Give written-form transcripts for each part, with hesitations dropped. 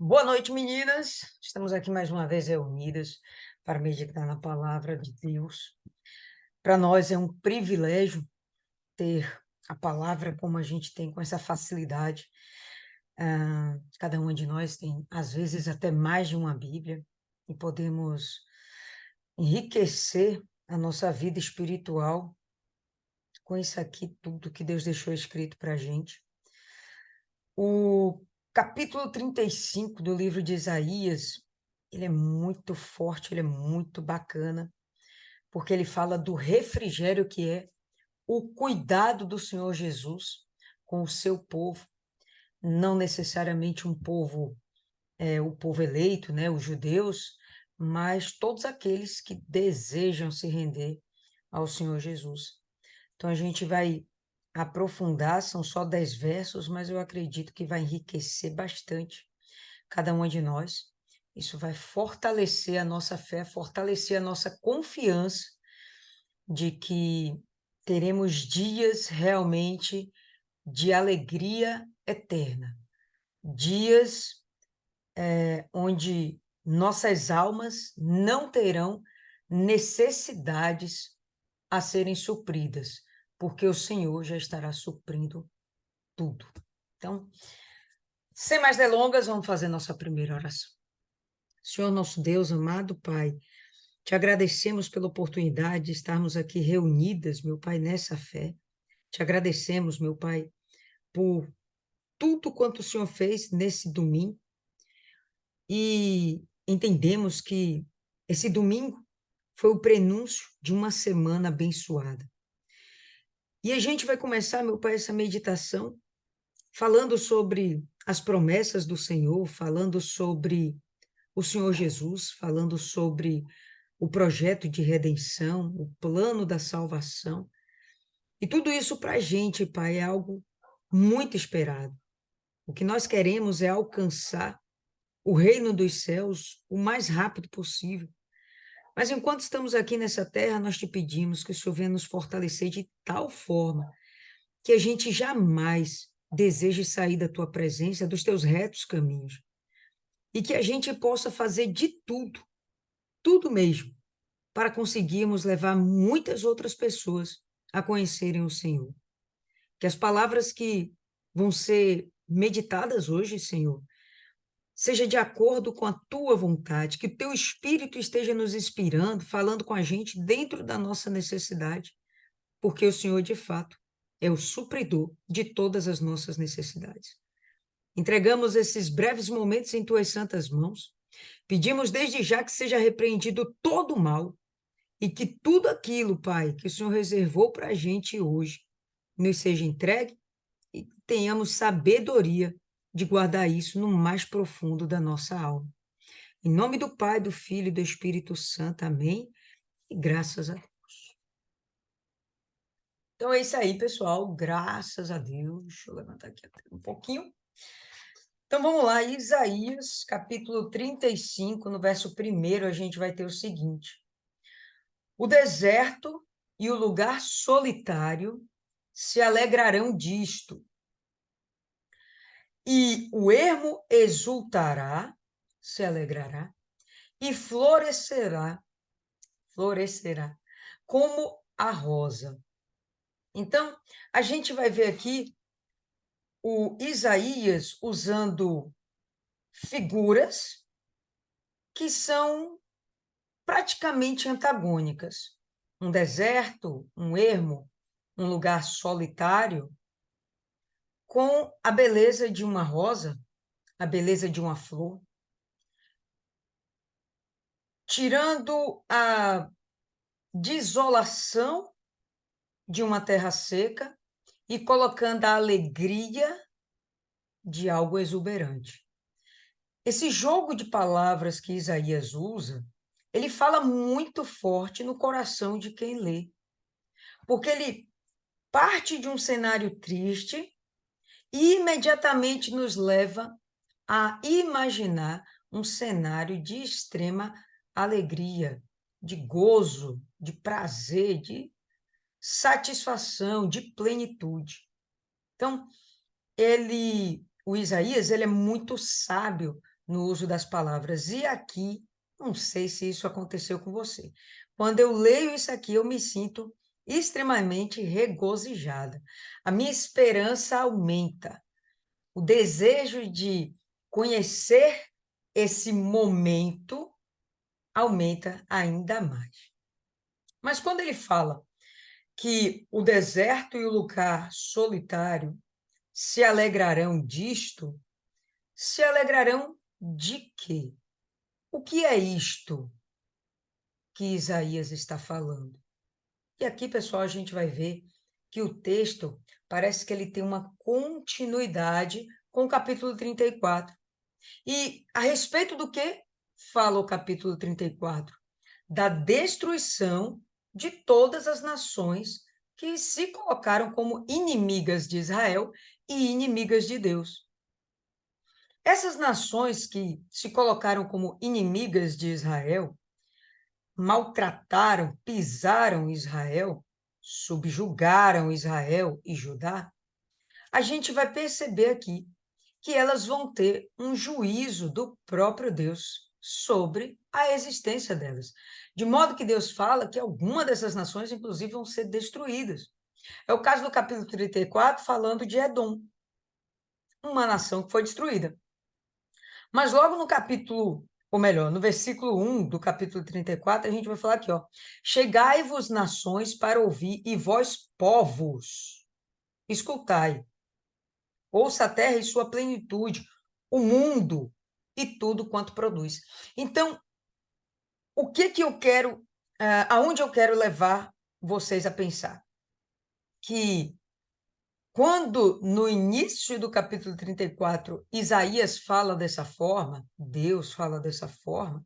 Boa noite, meninas. Estamos aqui mais uma vez reunidas para meditar na palavra de Deus. Para nós é um privilégio ter a palavra como a gente tem, com essa facilidade. Cada uma de nós tem, às vezes, até mais de uma Bíblia e podemos enriquecer a nossa vida espiritual com isso aqui, tudo que Deus deixou escrito para a gente. O capítulo 35 do livro de Isaías, ele é muito forte, ele é muito bacana, porque ele fala do refrigério que é o cuidado do Senhor Jesus com o seu povo, não necessariamente um povo, o povo eleito, né, os judeus, mas todos aqueles que desejam se render ao Senhor Jesus. Então a gente vai aprofundar, são só 10 versos, mas eu acredito que vai enriquecer bastante cada uma de nós. Isso vai fortalecer a nossa fé, fortalecer a nossa confiança de que teremos dias realmente de alegria eterna, dias onde nossas almas não terão necessidades a serem supridas, porque o Senhor já estará suprindo tudo. Então, sem mais delongas, vamos fazer nossa primeira oração. Senhor nosso Deus, amado Pai, te agradecemos pela oportunidade de estarmos aqui reunidas, meu Pai, nessa fé. Te agradecemos, meu Pai, por tudo quanto o Senhor fez nesse domingo e entendemos que esse domingo foi o prenúncio de uma semana abençoada. E a gente vai começar, meu Pai, essa meditação falando sobre as promessas do Senhor, falando sobre o Senhor Jesus, falando sobre o projeto de redenção, o plano da salvação. E tudo isso para a gente, Pai, é algo muito esperado. O que nós queremos é alcançar o reino dos céus o mais rápido possível. Mas enquanto estamos aqui nessa terra, nós te pedimos que o Senhor venha nos fortalecer de tal forma que a gente jamais deseje sair da tua presença, dos teus retos caminhos, e que a gente possa fazer de tudo, tudo mesmo, para conseguirmos levar muitas outras pessoas a conhecerem o Senhor. Que as palavras que vão ser meditadas hoje, Senhor, seja de acordo com a tua vontade, que o teu Espírito esteja nos inspirando, falando com a gente dentro da nossa necessidade, porque o Senhor, de fato, é o supridor de todas as nossas necessidades. Entregamos esses breves momentos em tuas santas mãos, pedimos desde já que seja repreendido todo o mal e que tudo aquilo, Pai, que o Senhor reservou para a gente hoje, nos seja entregue e tenhamos sabedoria de guardar isso no mais profundo da nossa alma. Em nome do Pai, do Filho e do Espírito Santo, amém. E graças a Deus. Então é isso aí, pessoal. Graças a Deus. Deixa eu levantar aqui um pouquinho. Então vamos lá, Isaías, capítulo 35, no verso 1, a gente vai ter o seguinte: o deserto e o lugar solitário se alegrarão disto, e o ermo exultará, se alegrará, e florescerá, como a rosa. Então, a gente vai ver aqui o Isaías usando figuras que são praticamente antagônicas. Um deserto, um ermo, um lugar solitário, com a beleza de uma rosa, a beleza de uma flor, tirando a desolação de uma terra seca e colocando a alegria de algo exuberante. Esse jogo de palavras que Isaías usa, ele fala muito forte no coração de quem lê, porque ele parte de um cenário triste e imediatamente nos leva a imaginar um cenário de extrema alegria, de gozo, de prazer, de satisfação, de plenitude. Então, o Isaías, ele é muito sábio no uso das palavras. E aqui, não sei se isso aconteceu com você. Quando eu leio isso aqui, eu me sinto extremamente regozijada. A minha esperança aumenta. O desejo de conhecer esse momento aumenta ainda mais. Mas quando ele fala que o deserto e o lugar solitário se alegrarão disto, se alegrarão de quê? O que é isto que Isaías está falando? E aqui, pessoal, a gente vai ver que o texto parece que ele tem uma continuidade com o capítulo 34. E a respeito do que fala o capítulo 34? Da destruição de todas as nações que se colocaram como inimigas de Israel e inimigas de Deus. Essas nações que se colocaram como inimigas de Israel, maltrataram, pisaram Israel, subjugaram Israel e Judá, a gente vai perceber aqui que elas vão ter um juízo do próprio Deus sobre a existência delas. De modo que Deus fala que alguma dessas nações, inclusive, vão ser destruídas. É o caso do capítulo 34, falando de Edom, uma nação que foi destruída. Mas logo no capítulo, ou melhor, no versículo 1 do capítulo 34, a gente vai falar aqui, ó. Chegai-vos, nações, para ouvir, e vós, povos, escutai. Ouça a terra e sua plenitude, o mundo e tudo quanto produz. Então, o que que eu quero, aonde eu quero levar vocês a pensar? Que quando no início do capítulo 34, Isaías fala dessa forma, Deus fala dessa forma,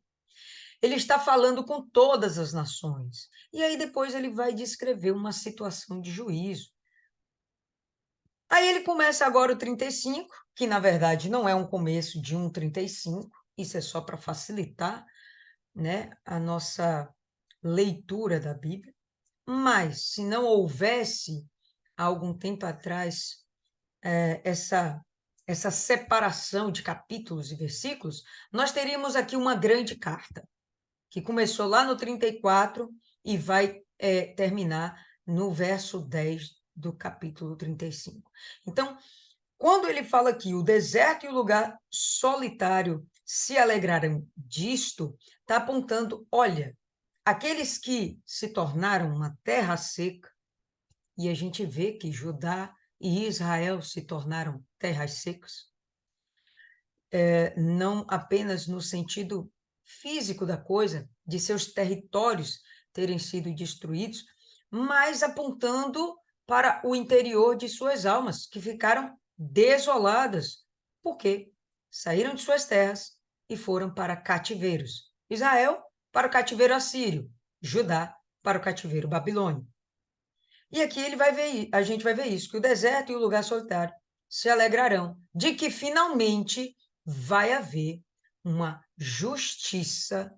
ele está falando com todas as nações. E aí depois ele vai descrever uma situação de juízo. Aí ele começa agora o 35, que na verdade não é um começo de um 35, isso é só para facilitar, né, a nossa leitura da Bíblia. Mas se não houvesse, há algum tempo atrás, essa separação de capítulos e versículos, nós teríamos aqui uma grande carta, que começou lá no 34 e vai terminar no verso 10 do capítulo 35. Então, quando ele fala que o deserto e o lugar solitário se alegrarão disto, está apontando, olha, aqueles que se tornaram uma terra seca, e a gente vê que Judá e Israel se tornaram terras secas, não apenas no sentido físico da coisa, de seus territórios terem sido destruídos, mas apontando para o interior de suas almas, que ficaram desoladas. Por quê? Saíram de suas terras e foram para cativeiros. Israel para o cativeiro assírio, Judá para o cativeiro babilônio. E aqui ele vai ver, a gente vai ver isso, que o deserto e o lugar solitário se alegrarão de que finalmente vai haver uma justiça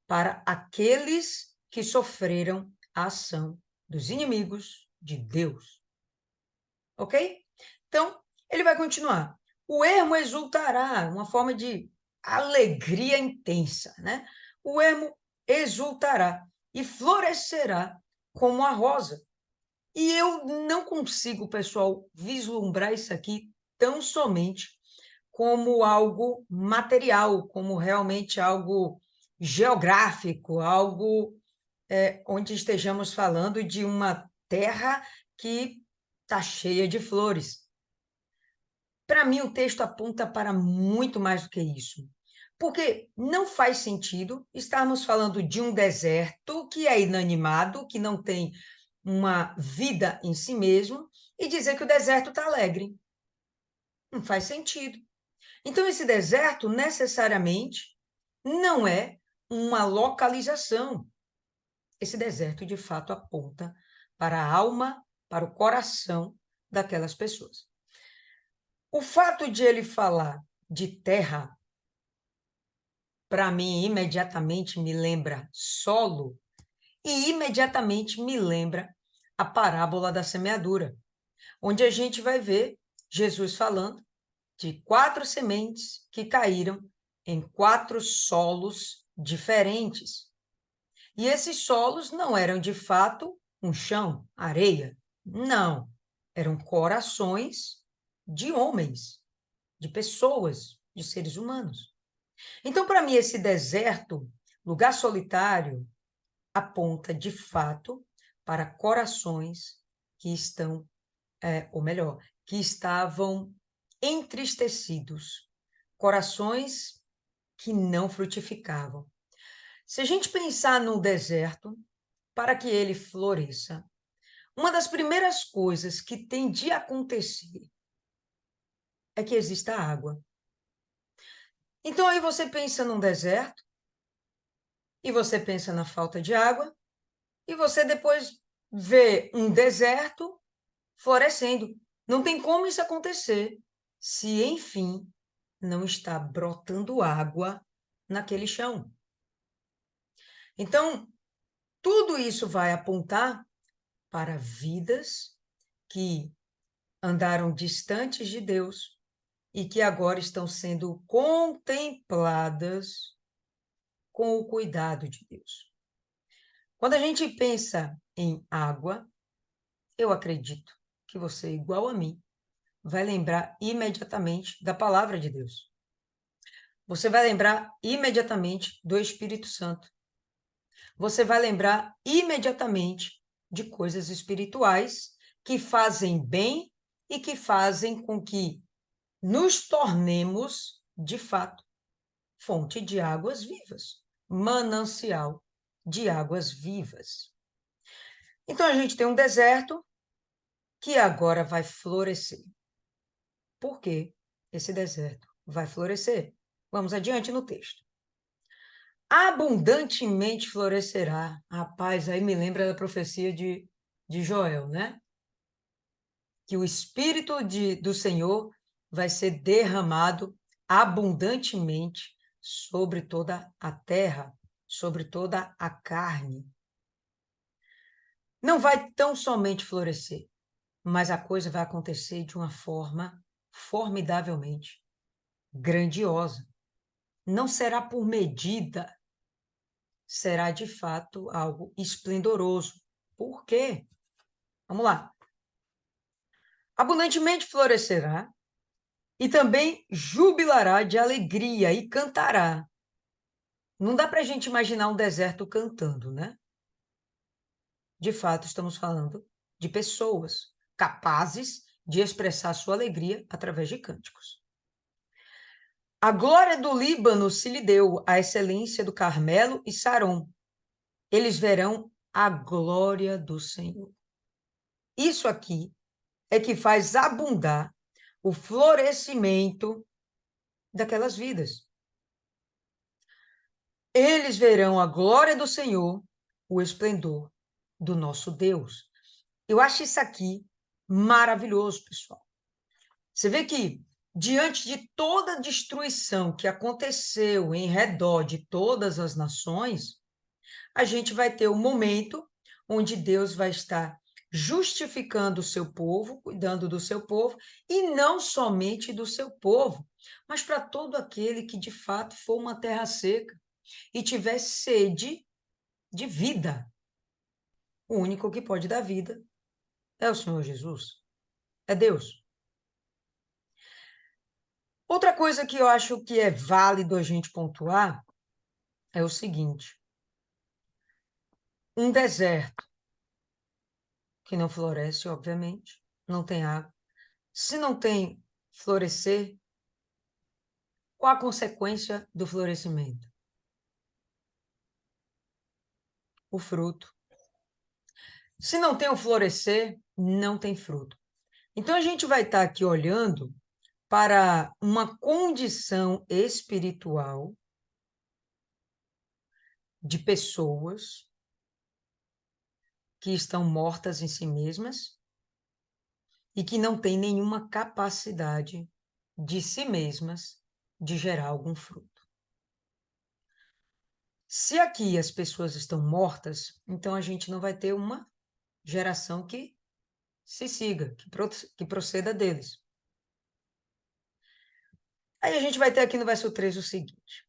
para aqueles que sofreram a ação dos inimigos de Deus. Ok? Então, ele vai continuar. O ermo exultará, uma forma de alegria intensa, né? O ermo exultará e florescerá como a rosa. E eu não consigo, pessoal, vislumbrar isso aqui tão somente como algo material, como realmente algo geográfico, algo onde estejamos falando de uma terra que está cheia de flores. Para mim, o texto aponta para muito mais do que isso. Porque não faz sentido estarmos falando de um deserto que é inanimado, que não tem uma vida em si mesmo, e dizer que o deserto está alegre. Não faz sentido. Então, esse deserto, necessariamente, não é uma localização. Esse deserto, de fato, aponta para a alma, para o coração daquelas pessoas. O fato de ele falar de terra, para mim, imediatamente me lembra solo e imediatamente me lembra a parábola da semeadura, onde a gente vai ver Jesus falando de 4 sementes que caíram em 4 solos diferentes. E esses solos não eram, de fato, um chão, areia. Não. Eram corações de homens, de pessoas, de seres humanos. Então, para mim, esse deserto, lugar solitário, aponta, de fato, para corações que estão, ou melhor, que estavam entristecidos, corações que não frutificavam. Se a gente pensar no deserto, para que ele floresça, uma das primeiras coisas que tem de acontecer é que exista água. Então aí você pensa num deserto, e você pensa na falta de água, e você depois vê um deserto florescendo. Não tem como isso acontecer se, enfim, não está brotando água naquele chão. Então, tudo isso vai apontar para vidas que andaram distantes de Deus e que agora estão sendo contempladas com o cuidado de Deus. Quando a gente pensa em água, eu acredito que você, igual a mim, vai lembrar imediatamente da palavra de Deus. Você vai lembrar imediatamente do Espírito Santo. Você vai lembrar imediatamente de coisas espirituais que fazem bem e que fazem com que nos tornemos, de fato, fonte de águas vivas, manancial de águas vivas. Então a gente tem um deserto que agora vai florescer. Por que esse deserto vai florescer? Vamos adiante no texto. Abundantemente florescerá. Rapaz, aí me lembra da profecia de Joel, né? Que o Espírito do Senhor vai ser derramado abundantemente sobre toda a terra, sobre toda a carne. Não vai tão somente florescer, mas a coisa vai acontecer de uma forma formidavelmente grandiosa. Não será por medida, será de fato algo esplendoroso. Por quê? Vamos lá. Abundantemente florescerá e também jubilará de alegria e cantará. Não dá para a gente imaginar um deserto cantando, né? De fato, estamos falando de pessoas capazes de expressar sua alegria através de cânticos. A glória do Líbano se lhe deu, a excelência do Carmelo e Saron. Eles verão a glória do Senhor. Isso aqui é que faz abundar o florescimento daquelas vidas. Eles verão a glória do Senhor, o esplendor do nosso Deus. Eu acho isso aqui maravilhoso, pessoal. Você vê que, diante de toda a destruição que aconteceu em redor de todas as nações, a gente vai ter um momento onde Deus vai estar justificando o seu povo, cuidando do seu povo, e não somente do seu povo, mas para todo aquele que de fato for uma terra seca e tiver sede de vida. O único que pode dar vida é o Senhor Jesus, é Deus. Outra coisa que eu acho que é válido a gente pontuar é o seguinte: um deserto que não floresce, obviamente, não tem água. Se não tem florescer, qual a consequência do florescimento? O fruto. Se não tem o florescer, não tem fruto. Então a gente vai estar aqui olhando para uma condição espiritual de pessoas que estão mortas em si mesmas e que não têm nenhuma capacidade de si mesmas de gerar algum fruto. Se aqui as pessoas estão mortas, então a gente não vai ter uma geração que se siga, que proceda deles. Aí a gente vai ter aqui no verso 3 o seguinte: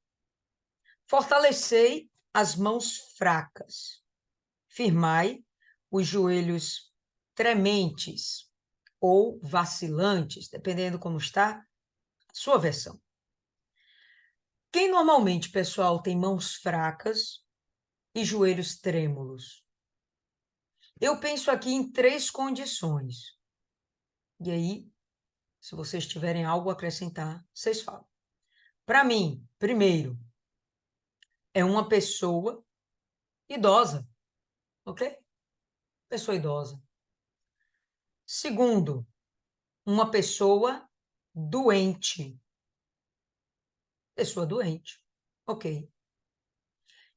fortalecei as mãos fracas, firmai os joelhos trementes ou vacilantes, dependendo como está a sua versão. Quem normalmente, pessoal, tem mãos fracas e joelhos trêmulos? Eu penso aqui em 3 condições. E aí, se vocês tiverem algo a acrescentar, vocês falam. Para mim, primeiro, é uma pessoa idosa, ok? Pessoa idosa. Segundo, uma pessoa doente. Pessoa doente, ok.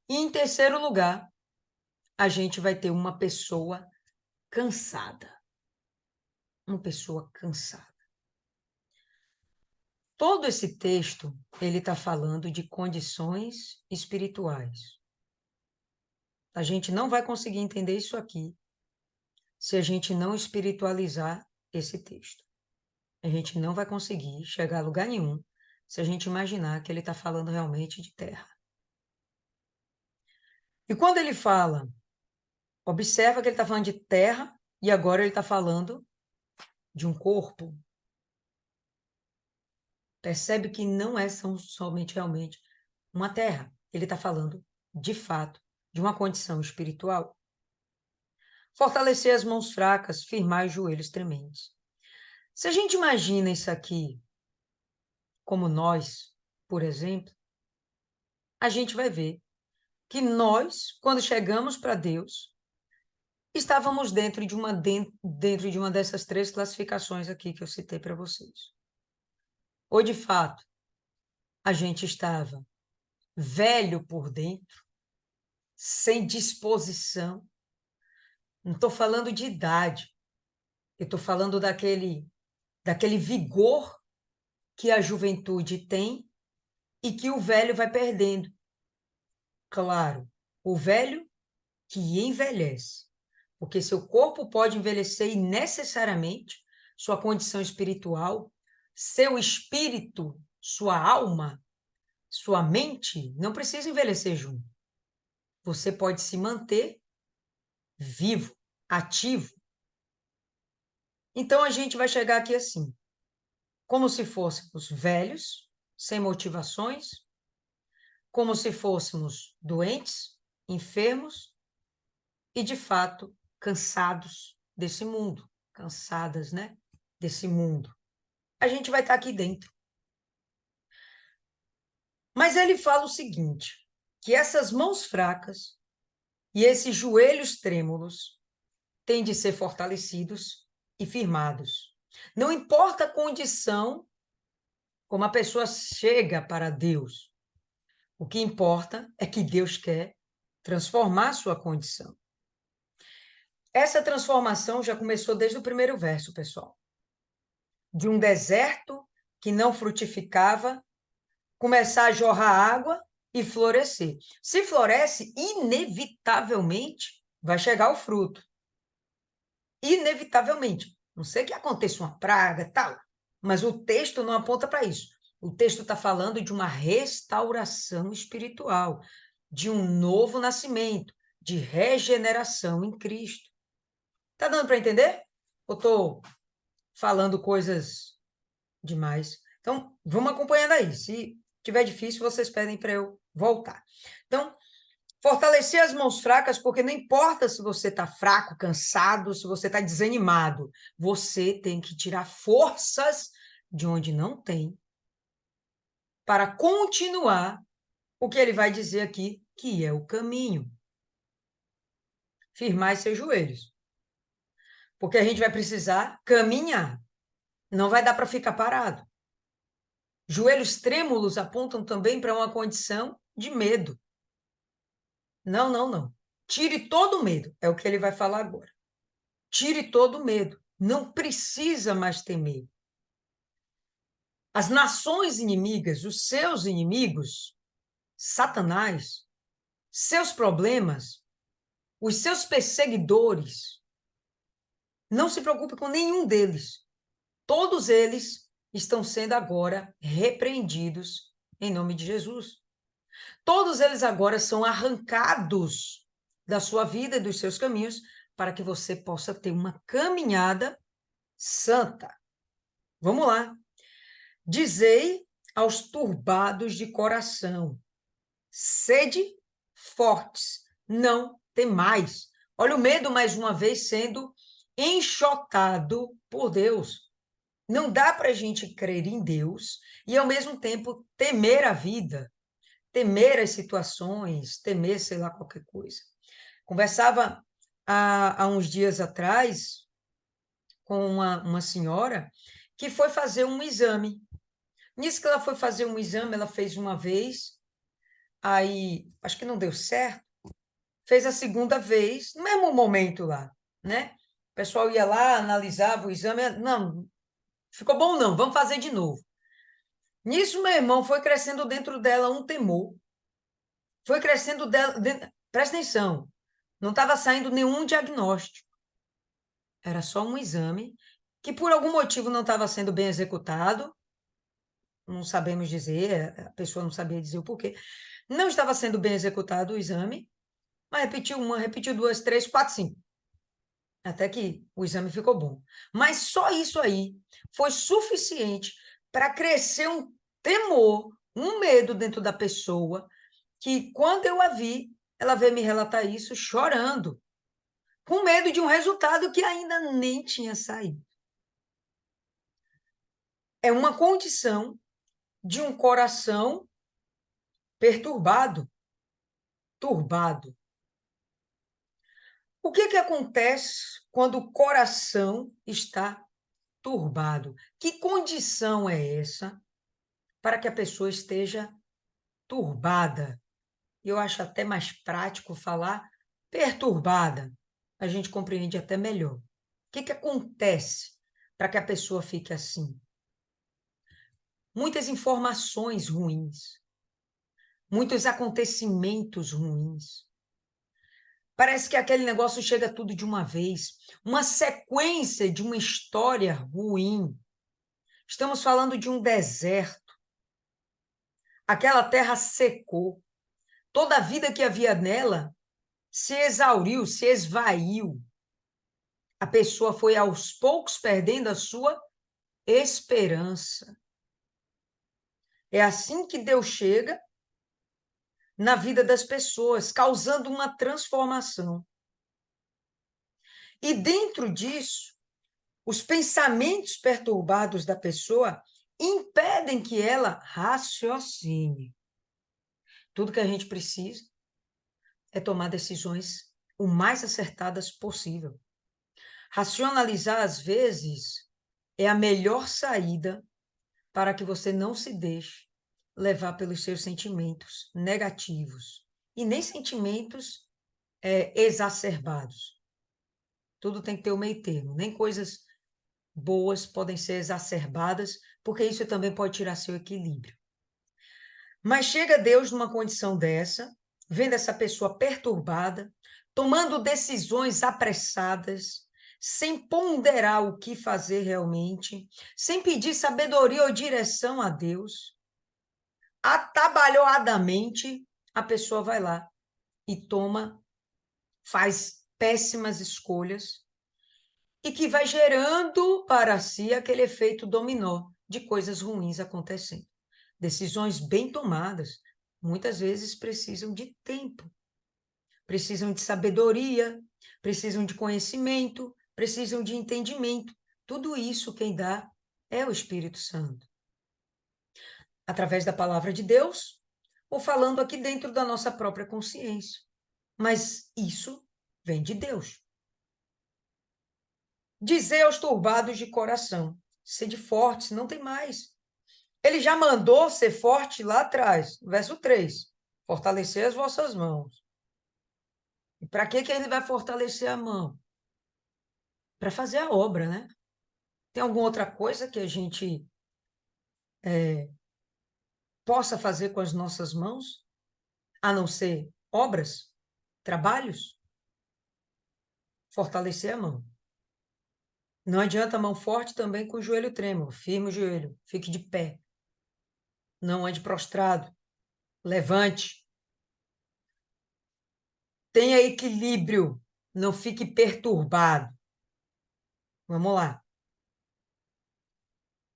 E em terceiro lugar, a gente vai ter uma pessoa cansada. Uma pessoa cansada. Todo esse texto, ele está falando de condições espirituais. A gente não vai conseguir entender isso aqui se a gente não espiritualizar esse texto. A gente não vai conseguir chegar a lugar nenhum se a gente imaginar que ele está falando realmente de terra. E quando ele fala, observa que ele está falando de terra e agora ele está falando de um corpo. Percebe que não é somente realmente uma terra. Ele está falando, de fato, de uma condição espiritual. Fortalecer as mãos fracas, firmar os joelhos trementes. Se a gente imagina isso aqui como nós, por exemplo, a gente vai ver que nós, quando chegamos para Deus, estávamos dentro de uma dessas 3 classificações aqui que eu citei para vocês. Ou, de fato, a gente estava velho por dentro, sem disposição. Não estou falando de idade, eu estou falando daquele vigor que a juventude tem e que o velho vai perdendo. Claro, o velho que envelhece, porque seu corpo pode envelhecer e necessariamente sua condição espiritual, seu espírito, sua alma, sua mente não precisa envelhecer junto. Você pode se manter vivo, ativo. Então a gente vai chegar aqui assim, como se fôssemos velhos, sem motivações, como se fôssemos doentes, enfermos e, de fato, cansados desse mundo, cansadas, né, desse mundo. A gente vai estar aqui dentro. Mas ele fala o seguinte, que essas mãos fracas e esses joelhos trêmulos têm de ser fortalecidos e firmados. Não importa a condição como a pessoa chega para Deus, o que importa é que Deus quer transformar a sua condição. Essa transformação já começou desde o primeiro verso, pessoal. De um deserto que não frutificava, começar a jorrar água e florescer. Se floresce, inevitavelmente vai chegar o fruto. Inevitavelmente. Não sei que aconteça uma praga, tal, mas o texto não aponta para isso. O texto está falando de uma restauração espiritual, de um novo nascimento, de regeneração em Cristo. Tá dando para entender? Ou estou falando coisas demais? Então, vamos acompanhando aí. Se tiver difícil, vocês pedem para eu voltar. Então, fortalecer as mãos fracas, porque não importa se você está fraco, cansado, se você está desanimado, você tem que tirar forças de onde não tem para continuar o que ele vai dizer aqui, que é o caminho. Firmar seus joelhos. Porque a gente vai precisar caminhar. Não vai dar para ficar parado. Joelhos trêmulos apontam também para uma condição de medo. Não, não, não. Tire todo o medo, é o que ele vai falar agora. Tire todo o medo. Não precisa mais ter medo. As nações inimigas, os seus inimigos, Satanás, seus problemas, os seus perseguidores, não se preocupe com nenhum deles. Todos eles estão sendo agora repreendidos em nome de Jesus. Todos eles agora são arrancados da sua vida e dos seus caminhos para que você possa ter uma caminhada santa. Vamos lá. Dizei aos turbados de coração: sede fortes, não temais. Olha o medo mais uma vez sendo enxotado por Deus. Não dá para a gente crer em Deus e, ao mesmo tempo, temer a vida, temer as situações, temer, sei lá, qualquer coisa. Conversava há uns dias atrás com uma senhora que foi fazer um exame. Nisso que ela foi fazer um exame, ela fez uma vez, aí acho que não deu certo, fez a segunda vez, no mesmo momento lá, né? O pessoal ia lá, analisava o exame, não, ficou bom não, vamos fazer de novo. Nisso, meu irmão, foi crescendo dentro dela um temor, foi crescendo dela, presta atenção, não estava saindo nenhum diagnóstico, era só um exame que por algum motivo não estava sendo bem executado, não sabemos dizer, a pessoa não sabia dizer o porquê, não estava sendo bem executado o exame, mas repetiu uma, repetiu duas, três, quatro, cinco. Até que o exame ficou bom. Mas só isso aí foi suficiente para crescer um temor, um medo dentro da pessoa, que quando eu a vi, ela veio me relatar isso chorando, com medo de um resultado que ainda nem tinha saído. É uma condição de um coração perturbado, turbado. O que que acontece quando o coração está turbado? Que condição é essa para que a pessoa esteja turbada? Eu acho até mais prático falar perturbada. A gente compreende até melhor. O que que acontece para que a pessoa fique assim? Muitas informações ruins, muitos acontecimentos ruins. Parece que aquele negócio chega tudo de uma vez, uma sequência de uma história ruim. Estamos falando de um deserto. Aquela terra secou. Toda a vida que havia nela se exauriu, se esvaiu. A pessoa foi aos poucos perdendo a sua esperança. É assim que Deus chega na vida das pessoas, causando uma transformação. E dentro disso, os pensamentos perturbados da pessoa impedem que ela raciocine. Tudo que a gente precisa é tomar decisões o mais acertadas possível. Racionalizar, às vezes, é a melhor saída para que você não se deixe levar pelos seus sentimentos negativos e nem sentimentos exacerbados. Tudo tem que ter o meio termo, nem coisas boas podem ser exacerbadas, porque isso também pode tirar seu equilíbrio. Mas chega Deus numa condição dessa, vendo essa pessoa perturbada, tomando decisões apressadas, sem ponderar o que fazer realmente, sem pedir sabedoria ou direção a Deus, atabalhoadamente, a pessoa vai lá e faz péssimas escolhas e que vai gerando para si aquele efeito dominó de coisas ruins acontecendo. Decisões bem tomadas, muitas vezes precisam de tempo, precisam de sabedoria, precisam de conhecimento, precisam de entendimento. Tudo isso quem dá é o Espírito Santo. Através da palavra de Deus, ou falando aqui dentro da nossa própria consciência. Mas isso vem de Deus. Dizer aos turbados de coração, sede fortes, não tem mais. Ele já mandou ser forte lá atrás, verso 3. Fortalecer as vossas mãos. E para que ele vai fortalecer a mão? Para fazer a obra, né? Tem alguma outra coisa que a gente possa fazer com as nossas mãos, a não ser obras, trabalhos? Fortalecer a mão. Não adianta mão forte também com o joelho trêmulo. Firme o joelho, fique de pé. Não ande prostrado. Levante. Tenha equilíbrio. Não fique perturbado. Vamos lá.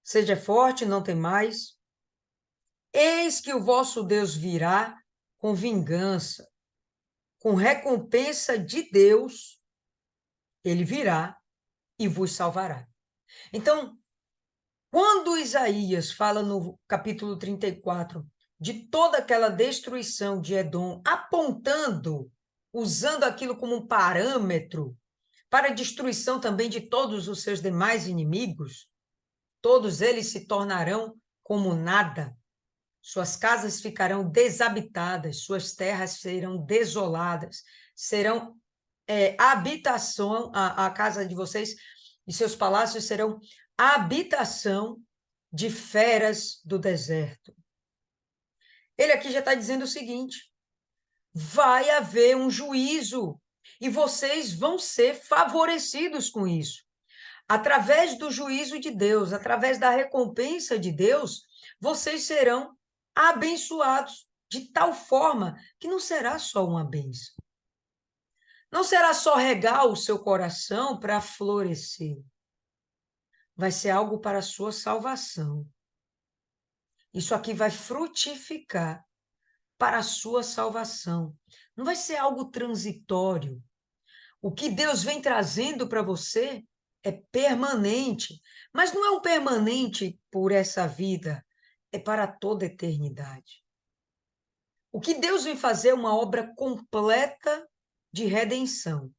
Seja forte, não tem mais. Eis que o vosso Deus virá com vingança, com recompensa de Deus, ele virá e vos salvará. Então, quando Isaías fala no capítulo 34 de toda aquela destruição de Edom, apontando, usando aquilo como um parâmetro para a destruição também de todos os seus demais inimigos, todos eles se tornarão como nada. Suas casas ficarão desabitadas, suas terras serão desoladas, serão a habitação, a casa de vocês e seus palácios serão a habitação de feras do deserto. Ele aqui já está dizendo o seguinte: vai haver um juízo e vocês vão ser favorecidos com isso. Através do juízo de Deus, através da recompensa de Deus, vocês serão abençoados de tal forma que não será só uma bênção. Não será só regar o seu coração para florescer. Vai ser algo para a sua salvação. Isso aqui vai frutificar para a sua salvação. Não vai ser algo transitório. O que Deus vem trazendo para você é permanente, mas não é um permanente por essa vida, é para toda a eternidade. O que Deus vem fazer é uma obra completa de redenção.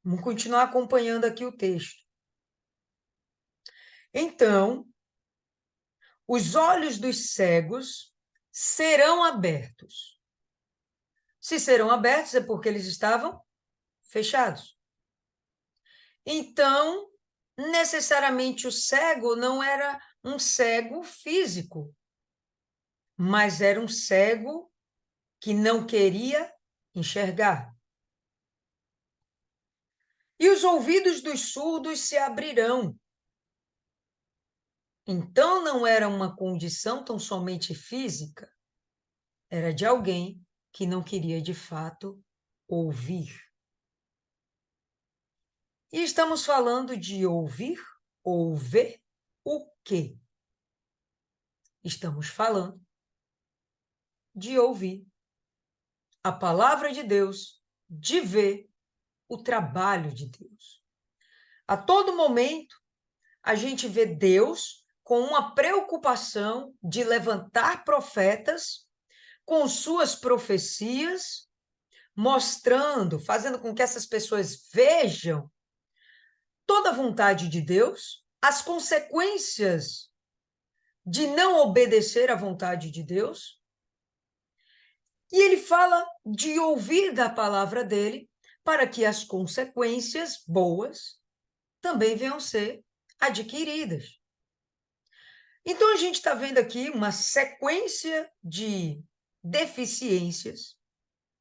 Vamos continuar acompanhando aqui o texto. Então, os olhos dos cegos serão abertos. Se serão abertos é porque eles estavam fechados. Então, necessariamente o cego não era um cego físico, mas era um cego que não queria enxergar. E os ouvidos dos surdos se abrirão. Então não era uma condição tão somente física, era de alguém que não queria de fato ouvir. E estamos falando de ouvir ou ver o quê? Estamos falando de ouvir a palavra de Deus, de ver o trabalho de Deus. A todo momento, a gente vê Deus com uma preocupação de levantar profetas com suas profecias, mostrando, fazendo com que essas pessoas vejam toda a vontade de Deus, as consequências de não obedecer à vontade de Deus. E ele fala de ouvir da palavra dele para que as consequências boas também venham ser adquiridas. Então, a gente está vendo aqui uma sequência de deficiências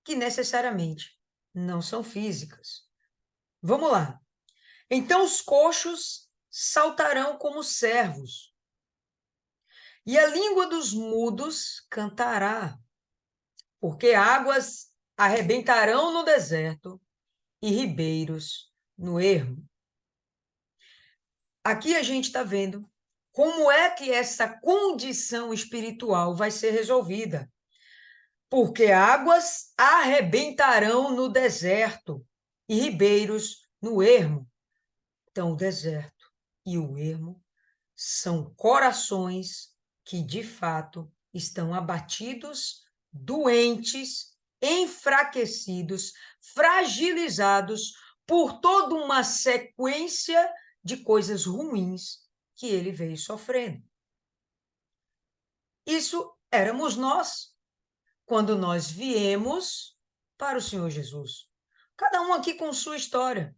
que necessariamente não são físicas. Vamos lá. Então, os coxos saltarão como servos, e a língua dos mudos cantará, porque águas arrebentarão no deserto e ribeiros no ermo. Aqui a gente está vendo como é que essa condição espiritual vai ser resolvida. Porque águas arrebentarão no deserto e ribeiros no ermo. Então, o deserto e o ermo são corações que, de fato, estão abatidos, doentes, enfraquecidos, fragilizados por toda uma sequência de coisas ruins que ele veio sofrendo. Isso éramos nós, quando nós viemos para o Senhor Jesus. Cada um aqui com sua história,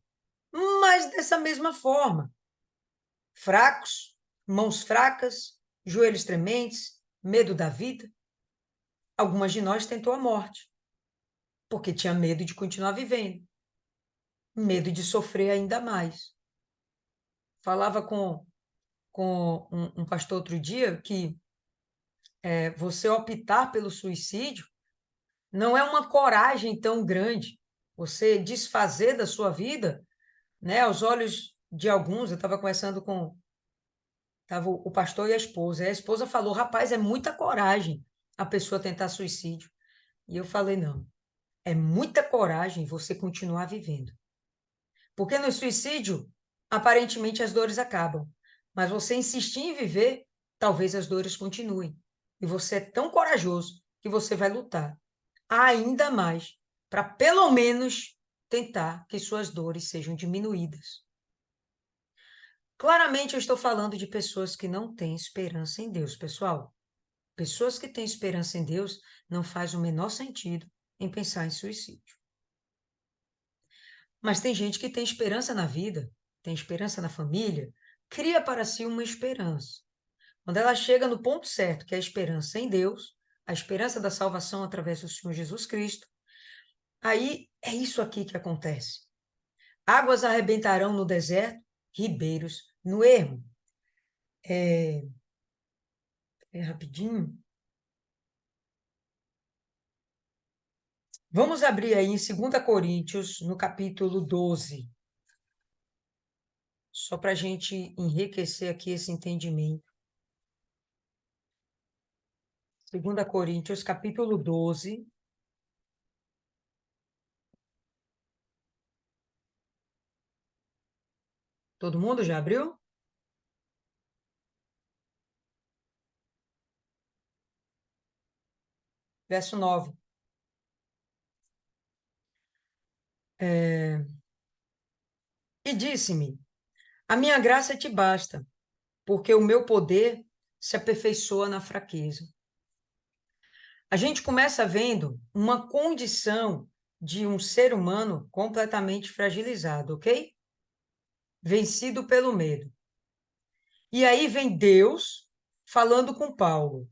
mas dessa mesma forma. Fracos, mãos fracas, joelhos trementes, medo da vida. Algumas de nós tentou a morte, porque tinha medo de continuar vivendo, medo de sofrer ainda mais. falava com um pastor outro dia que você optar pelo suicídio não é uma coragem tão grande. Você desfazer da sua vida, né, aos olhos de alguns. Eu estava conversando com tava o pastor e a esposa falou: rapaz, é muita coragem a pessoa tentar suicídio. E eu falei: não, é muita coragem você continuar vivendo. Porque no suicídio, aparentemente as dores acabam. Mas você insistir em viver, talvez as dores continuem. E você é tão corajoso que você vai lutar ainda mais para, pelo menos, tentar que suas dores sejam diminuídas. Claramente, eu estou falando de pessoas que não têm esperança em Deus, pessoal. Pessoas que têm esperança em Deus não faz o menor sentido em pensar em suicídio. Mas tem gente que tem esperança na vida, tem esperança na família, cria para si uma esperança. Quando ela chega no ponto certo, que é a esperança em Deus, a esperança da salvação através do Senhor Jesus Cristo, aí é isso aqui que acontece. Águas arrebentarão no deserto, ribeiros no ermo. Rapidinho. Vamos abrir aí em 2 Coríntios, no capítulo 12, só para a gente enriquecer aqui esse entendimento. 2 Coríntios, capítulo 12. Todo mundo já abriu? Verso 9. E disse-me: a minha graça te basta, porque o meu poder se aperfeiçoa na fraqueza. A gente começa vendo uma condição de um ser humano completamente fragilizado, ok? Vencido pelo medo. E aí vem Deus falando com Paulo: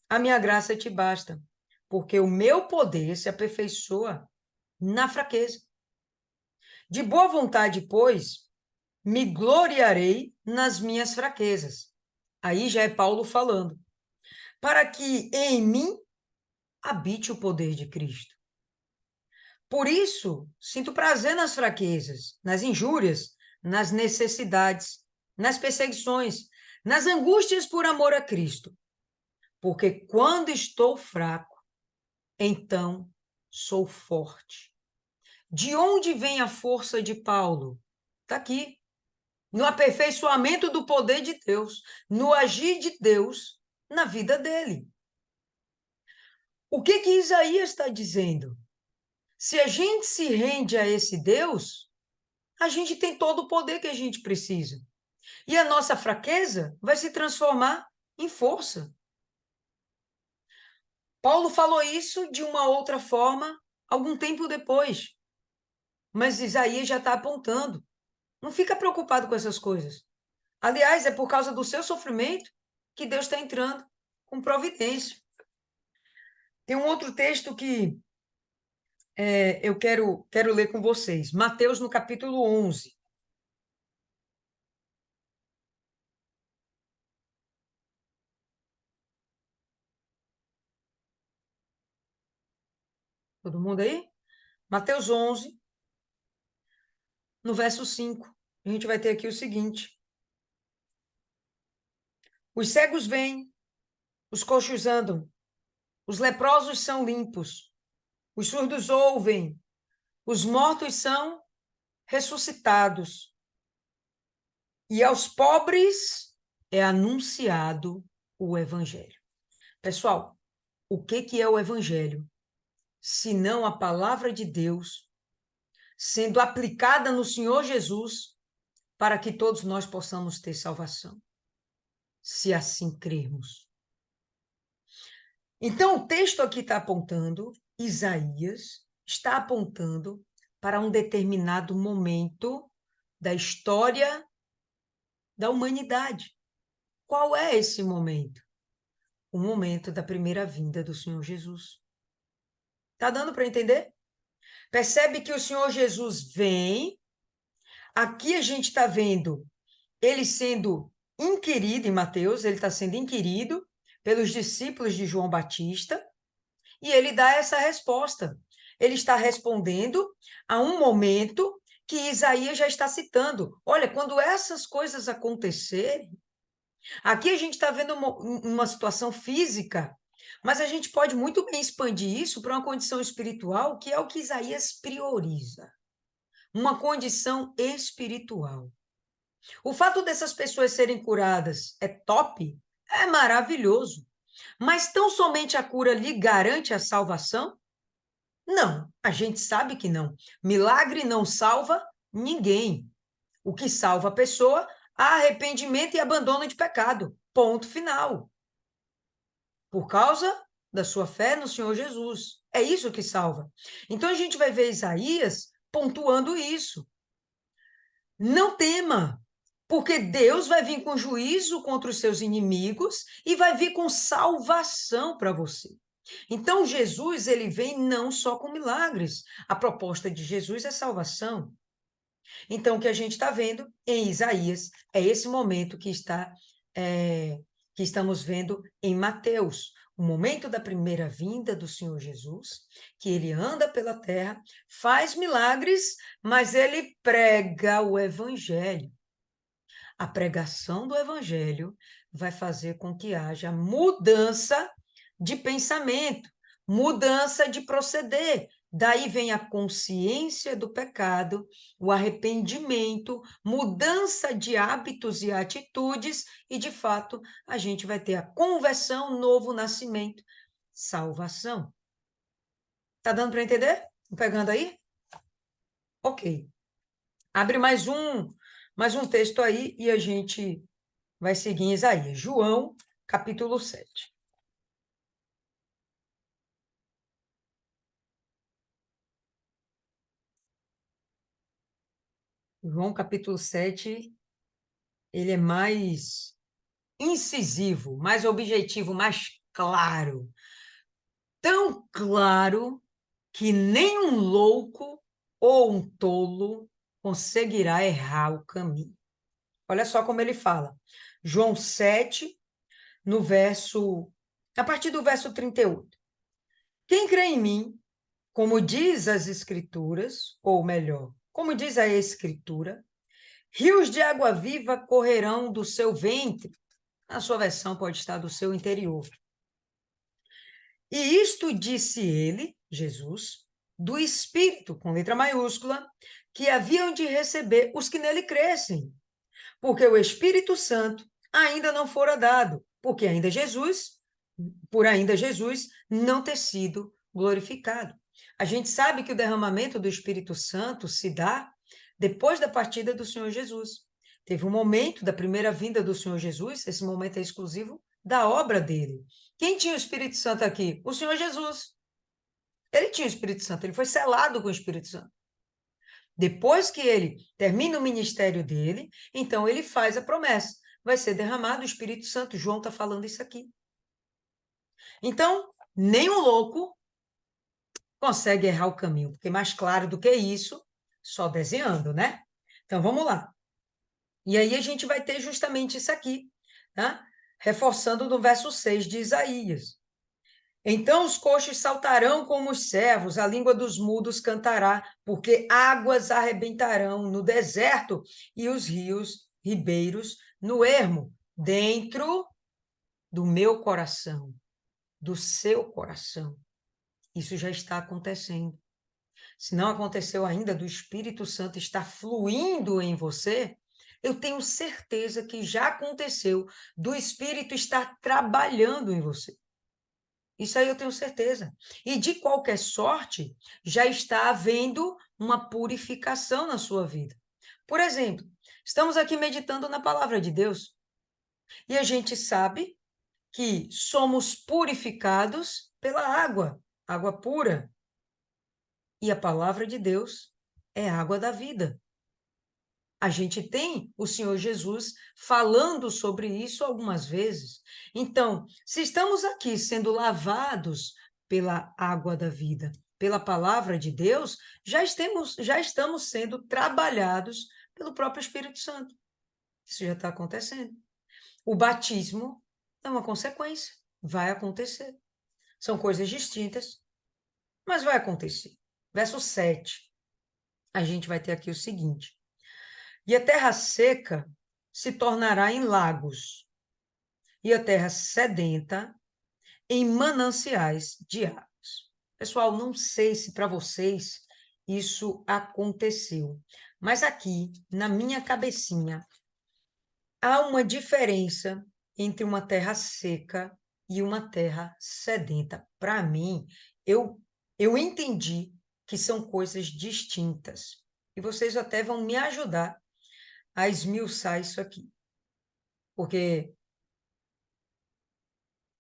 a minha graça te basta, porque o meu poder se aperfeiçoa na fraqueza. De boa vontade, pois, me gloriarei nas minhas fraquezas. Aí já é Paulo falando. Para que em mim habite o poder de Cristo. Por isso, sinto prazer nas fraquezas, nas injúrias, nas necessidades, nas perseguições, nas angústias por amor a Cristo. Porque quando estou fraco, então sou forte. De onde vem a força de Paulo? Está aqui. No aperfeiçoamento do poder de Deus, no agir de Deus na vida dele. O que que Isaías está dizendo? Se a gente se rende a esse Deus, a gente tem todo o poder que a gente precisa. E a nossa fraqueza vai se transformar em força. Paulo falou isso de uma outra forma algum tempo depois. Mas Isaías já está apontando. Não fica preocupado com essas coisas. Aliás, é por causa do seu sofrimento que Deus está entrando com providência. Tem um outro texto que eu quero ler com vocês. Mateus, no capítulo 11. Todo mundo aí? Mateus 11, no verso 5. A gente vai ter aqui o seguinte: os cegos vêm, os coxos andam, os leprosos são limpos, os surdos ouvem, os mortos são ressuscitados, e aos pobres é anunciado o evangelho. Pessoal, o que é o evangelho? Se não a palavra de Deus sendo aplicada no Senhor Jesus para que todos nós possamos ter salvação, se assim crermos. Então, o texto aqui está apontando, Isaías está apontando para um determinado momento da história da humanidade. Qual é esse momento? O momento da primeira vinda do Senhor Jesus. Tá dando para entender? Percebe que o Senhor Jesus vem. Aqui a gente está vendo ele sendo inquirido, em Mateus, ele está sendo inquirido pelos discípulos de João Batista, e ele dá essa resposta. Ele está respondendo a um momento que Isaías já está citando. Olha, quando essas coisas acontecerem, aqui a gente está vendo uma situação física, mas a gente pode muito bem expandir isso para uma condição espiritual, que é o que Isaías prioriza. Uma condição espiritual. O fato dessas pessoas serem curadas é top, é maravilhoso. Mas tão somente a cura lhe garante a salvação? Não, a gente sabe que não. Milagre não salva ninguém. O que salva a pessoa, arrependimento e abandono de pecado. Ponto final. Por causa da sua fé no Senhor Jesus. É isso que salva. Então a gente vai ver Isaías pontuando isso. Não tema, porque Deus vai vir com juízo contra os seus inimigos e vai vir com salvação para você. Então, Jesus, ele vem não só com milagres. A proposta de Jesus é salvação. Então, o que a gente está vendo em Isaías é esse momento que estamos vendo em Mateus, o momento da primeira vinda do Senhor Jesus, que ele anda pela terra, faz milagres, mas ele prega o evangelho. A pregação do evangelho vai fazer com que haja mudança de pensamento, mudança de proceder. Daí vem a consciência do pecado, o arrependimento, mudança de hábitos e atitudes, e de fato a gente vai ter a conversão, novo nascimento, salvação. Tá dando para entender? Tô pegando aí? Ok. Abre mais um texto aí e a gente vai seguir em Isaías. João, capítulo 7. João, capítulo 7, ele é mais incisivo, mais objetivo, mais claro. Tão claro que nem um louco ou um tolo conseguirá errar o caminho. Olha só como ele fala. João 7, no verso, a partir do verso 38. Quem crê em mim, como diz as Escrituras, ou melhor, como diz a Escritura, rios de água viva correrão do seu ventre. Na sua versão pode estar do seu interior. E isto disse ele, Jesus, do Espírito, com letra maiúscula, que haviam de receber os que nele crescem, porque o Espírito Santo ainda não fora dado, porque ainda Jesus não ter sido glorificado. A gente sabe que o derramamento do Espírito Santo se dá depois da partida do Senhor Jesus. Teve um momento da primeira vinda do Senhor Jesus, esse momento é exclusivo da obra dele. Quem tinha o Espírito Santo aqui? O Senhor Jesus. Ele tinha o Espírito Santo, ele foi selado com o Espírito Santo. Depois que ele termina o ministério dele, então ele faz a promessa. Vai ser derramado o Espírito Santo. João está falando isso aqui. Então, nem o louco consegue errar o caminho, porque mais claro do que isso, só desenhando, né? Então, vamos lá. E aí a gente vai ter justamente isso aqui, tá? Reforçando no verso 6 de Isaías. Então os coxos saltarão como os servos, a língua dos mudos cantará, porque águas arrebentarão no deserto e os ribeiros, no ermo, dentro do meu coração, do seu coração. Isso já está acontecendo. Se não aconteceu ainda, do Espírito Santo estar fluindo em você, eu tenho certeza que já aconteceu, do Espírito estar trabalhando em você. Isso aí eu tenho certeza. E de qualquer sorte, já está havendo uma purificação na sua vida. Por exemplo, estamos aqui meditando na palavra de Deus e a gente sabe que somos purificados pela água, água pura. E a palavra de Deus é a água da vida. A gente tem o Senhor Jesus falando sobre isso algumas vezes. Então, se estamos aqui sendo lavados pela água da vida, pela palavra de Deus, já estamos sendo trabalhados pelo próprio Espírito Santo. Isso já está acontecendo. O batismo é uma consequência, vai acontecer. São coisas distintas, mas vai acontecer. Verso 7, a gente vai ter aqui o seguinte: e a terra seca se tornará em lagos, e a terra sedenta em mananciais de águas. Pessoal, não sei se para vocês isso aconteceu, mas aqui, na minha cabecinha, há uma diferença entre uma terra seca e uma terra sedenta. Para mim, eu entendi que são coisas distintas. E vocês até vão me ajudar a esmiuçar isso aqui. Porque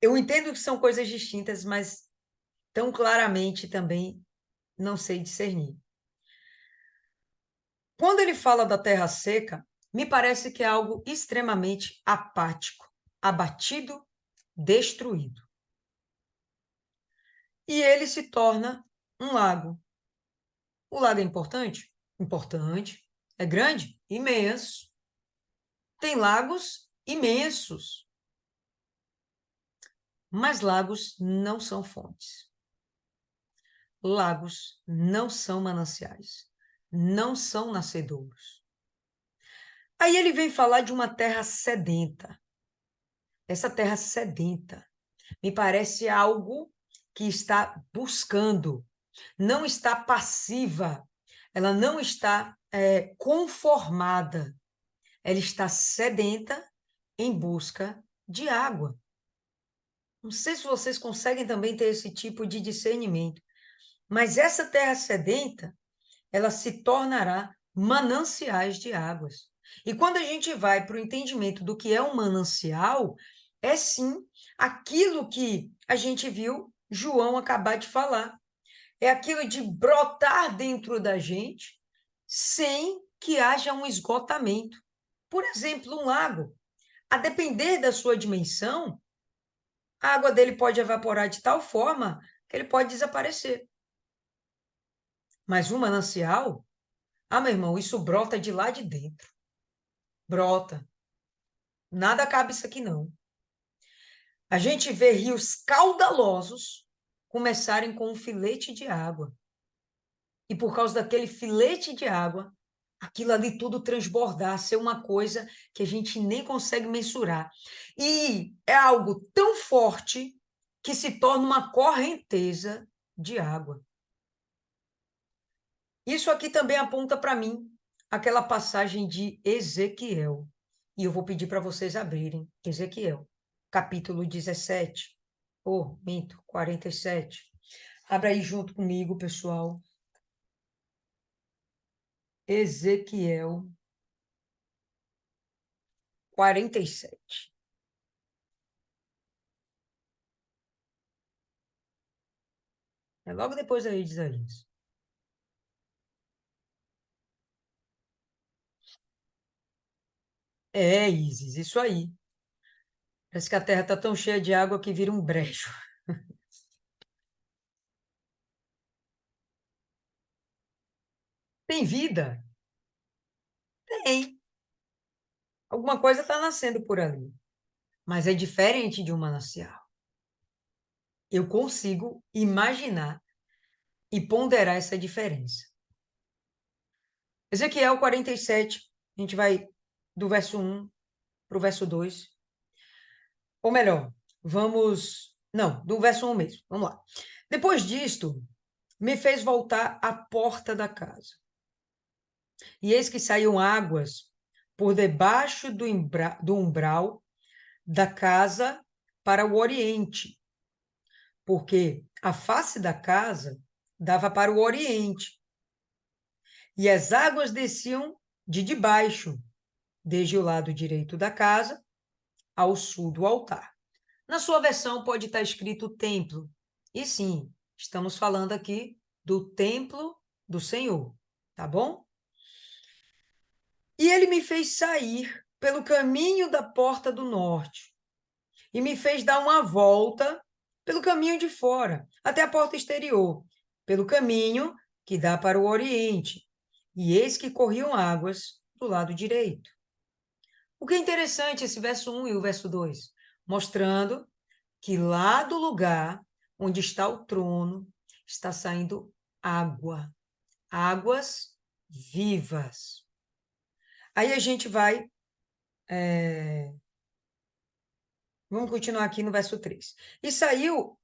eu entendo que são coisas distintas, mas tão claramente também não sei discernir. Quando ele fala da terra seca, me parece que é algo extremamente apático, abatido, destruído. E ele se torna um lago. O lago é importante? Importante. É grande? Imenso. Tem lagos imensos. Mas lagos não são fontes. Lagos não são mananciais. Não são nascedouros. Aí ele vem falar de uma terra sedenta. Essa terra sedenta me parece algo que está buscando, não está passiva, ela não está conformada, ela está sedenta em busca de água. Não sei se vocês conseguem também ter esse tipo de discernimento, mas essa terra sedenta, ela se tornará mananciais de águas. E quando a gente vai para o entendimento do que é um manancial, é sim aquilo que a gente viu João acabar de falar. É aquilo de brotar dentro da gente sem que haja um esgotamento. Por exemplo, um lago. A depender da sua dimensão, a água dele pode evaporar de tal forma que ele pode desaparecer. Mas um manancial, meu irmão, isso brota de lá de dentro. Brota. Nada cabe isso aqui, não. A gente vê rios caudalosos começarem com um filete de água. E por causa daquele filete de água, aquilo ali tudo transbordar, ser uma coisa que a gente nem consegue mensurar. E é algo tão forte que se torna uma correnteza de água. Isso aqui também aponta para mim aquela passagem de Ezequiel. E eu vou pedir para vocês abrirem Ezequiel, capítulo 17. Minto, 47. Abra aí junto comigo, pessoal. Ezequiel 47. É logo depois aí de Isaías. É, Isis, isso aí. Parece que a terra está tão cheia de água que vira um brejo. Tem vida? Tem. Alguma coisa está nascendo por ali. Mas é diferente de um manancial. Eu consigo imaginar e ponderar essa diferença. Ezequiel 47, a gente vai do verso 1 para o verso 2. Ou melhor, vamos. Não, do verso 1 mesmo. Vamos lá. Depois disto, me fez voltar à porta da casa. E eis que saíam águas por debaixo do umbral da casa para o oriente, porque a face da casa dava para o oriente, e as águas desciam de debaixo, desde o lado direito da casa ao sul do altar. Na sua versão pode estar escrito templo. E sim, estamos falando aqui do templo do Senhor, tá bom? E ele me fez sair pelo caminho da porta do norte e me fez dar uma volta pelo caminho de fora, até a porta exterior, pelo caminho que dá para o oriente. E eis que corriam águas do lado direito. O que é interessante esse verso 1 e o verso 2, mostrando que lá do lugar onde está o trono está saindo água, águas vivas. Aí a gente vai, vamos continuar aqui no verso 3. E saiu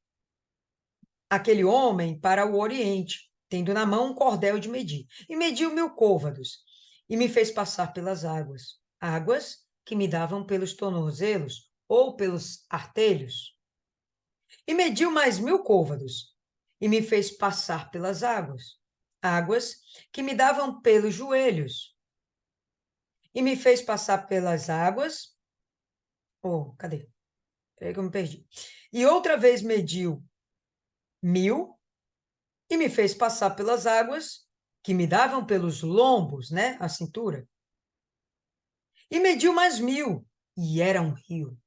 aquele homem para o oriente, tendo na mão um cordel de medir, e mediu 1000 côvados, e me fez passar pelas águas, águas que me davam pelos tornozelos ou pelos artelhos. E mediu mais 1000 côvados, e me fez passar pelas águas, águas que me davam pelos joelhos, e me fez passar pelas águas. Oh, cadê? Peraí que eu me perdi. E outra vez mediu 1000, e me fez passar pelas águas que me davam pelos lombos, né, a cintura. E mediu mais 1000, e era um rio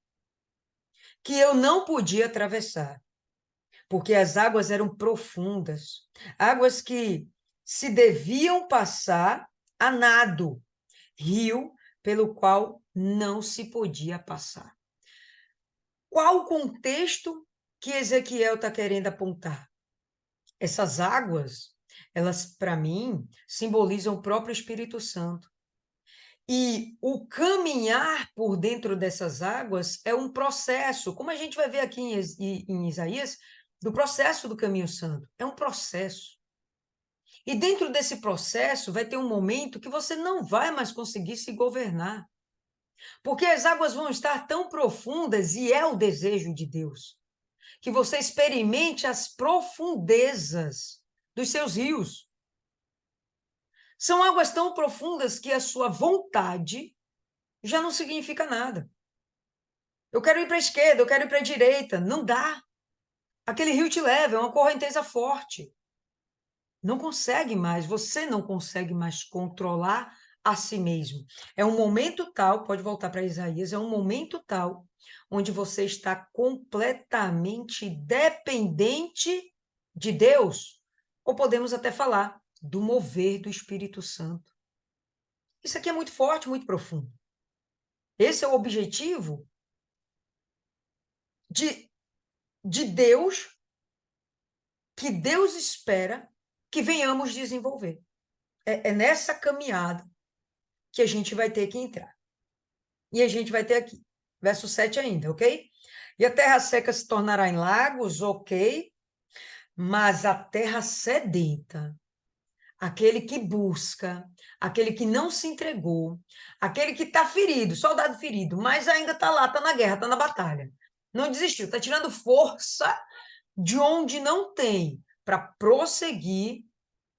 que eu não podia atravessar, porque as águas eram profundas, águas que se deviam passar a nado, rio pelo qual não se podia passar. Qual o contexto que Ezequiel está querendo apontar? Essas águas, elas, para mim, simbolizam o próprio Espírito Santo. E o caminhar por dentro dessas águas é um processo, como a gente vai ver aqui em Isaías, do processo do caminho santo. É um processo. E dentro desse processo vai ter um momento que você não vai mais conseguir se governar. Porque as águas vão estar tão profundas, e é o desejo de Deus, que você experimente as profundezas dos seus rios. São águas tão profundas que a sua vontade já não significa nada. Eu quero ir para a esquerda, eu quero ir para a direita. Não dá. Aquele rio te leva, é uma correnteza forte. Não consegue mais, você não consegue mais controlar a si mesmo. É um momento tal, pode voltar para Isaías, é um momento tal onde você está completamente dependente de Deus, ou podemos até falar do mover do Espírito Santo. Isso aqui é muito forte, muito profundo. Esse é o objetivo de, de Deus, que Deus espera que venhamos desenvolver. É nessa caminhada que a gente vai ter que entrar. E a gente vai ter aqui, verso 7 ainda, ok? E a terra seca se tornará em lagos, ok? Mas a terra sedenta, aquele que busca, aquele que não se entregou, aquele que está ferido, soldado ferido, mas ainda está lá, está na guerra, está na batalha, não desistiu, está tirando força de onde não tem para prosseguir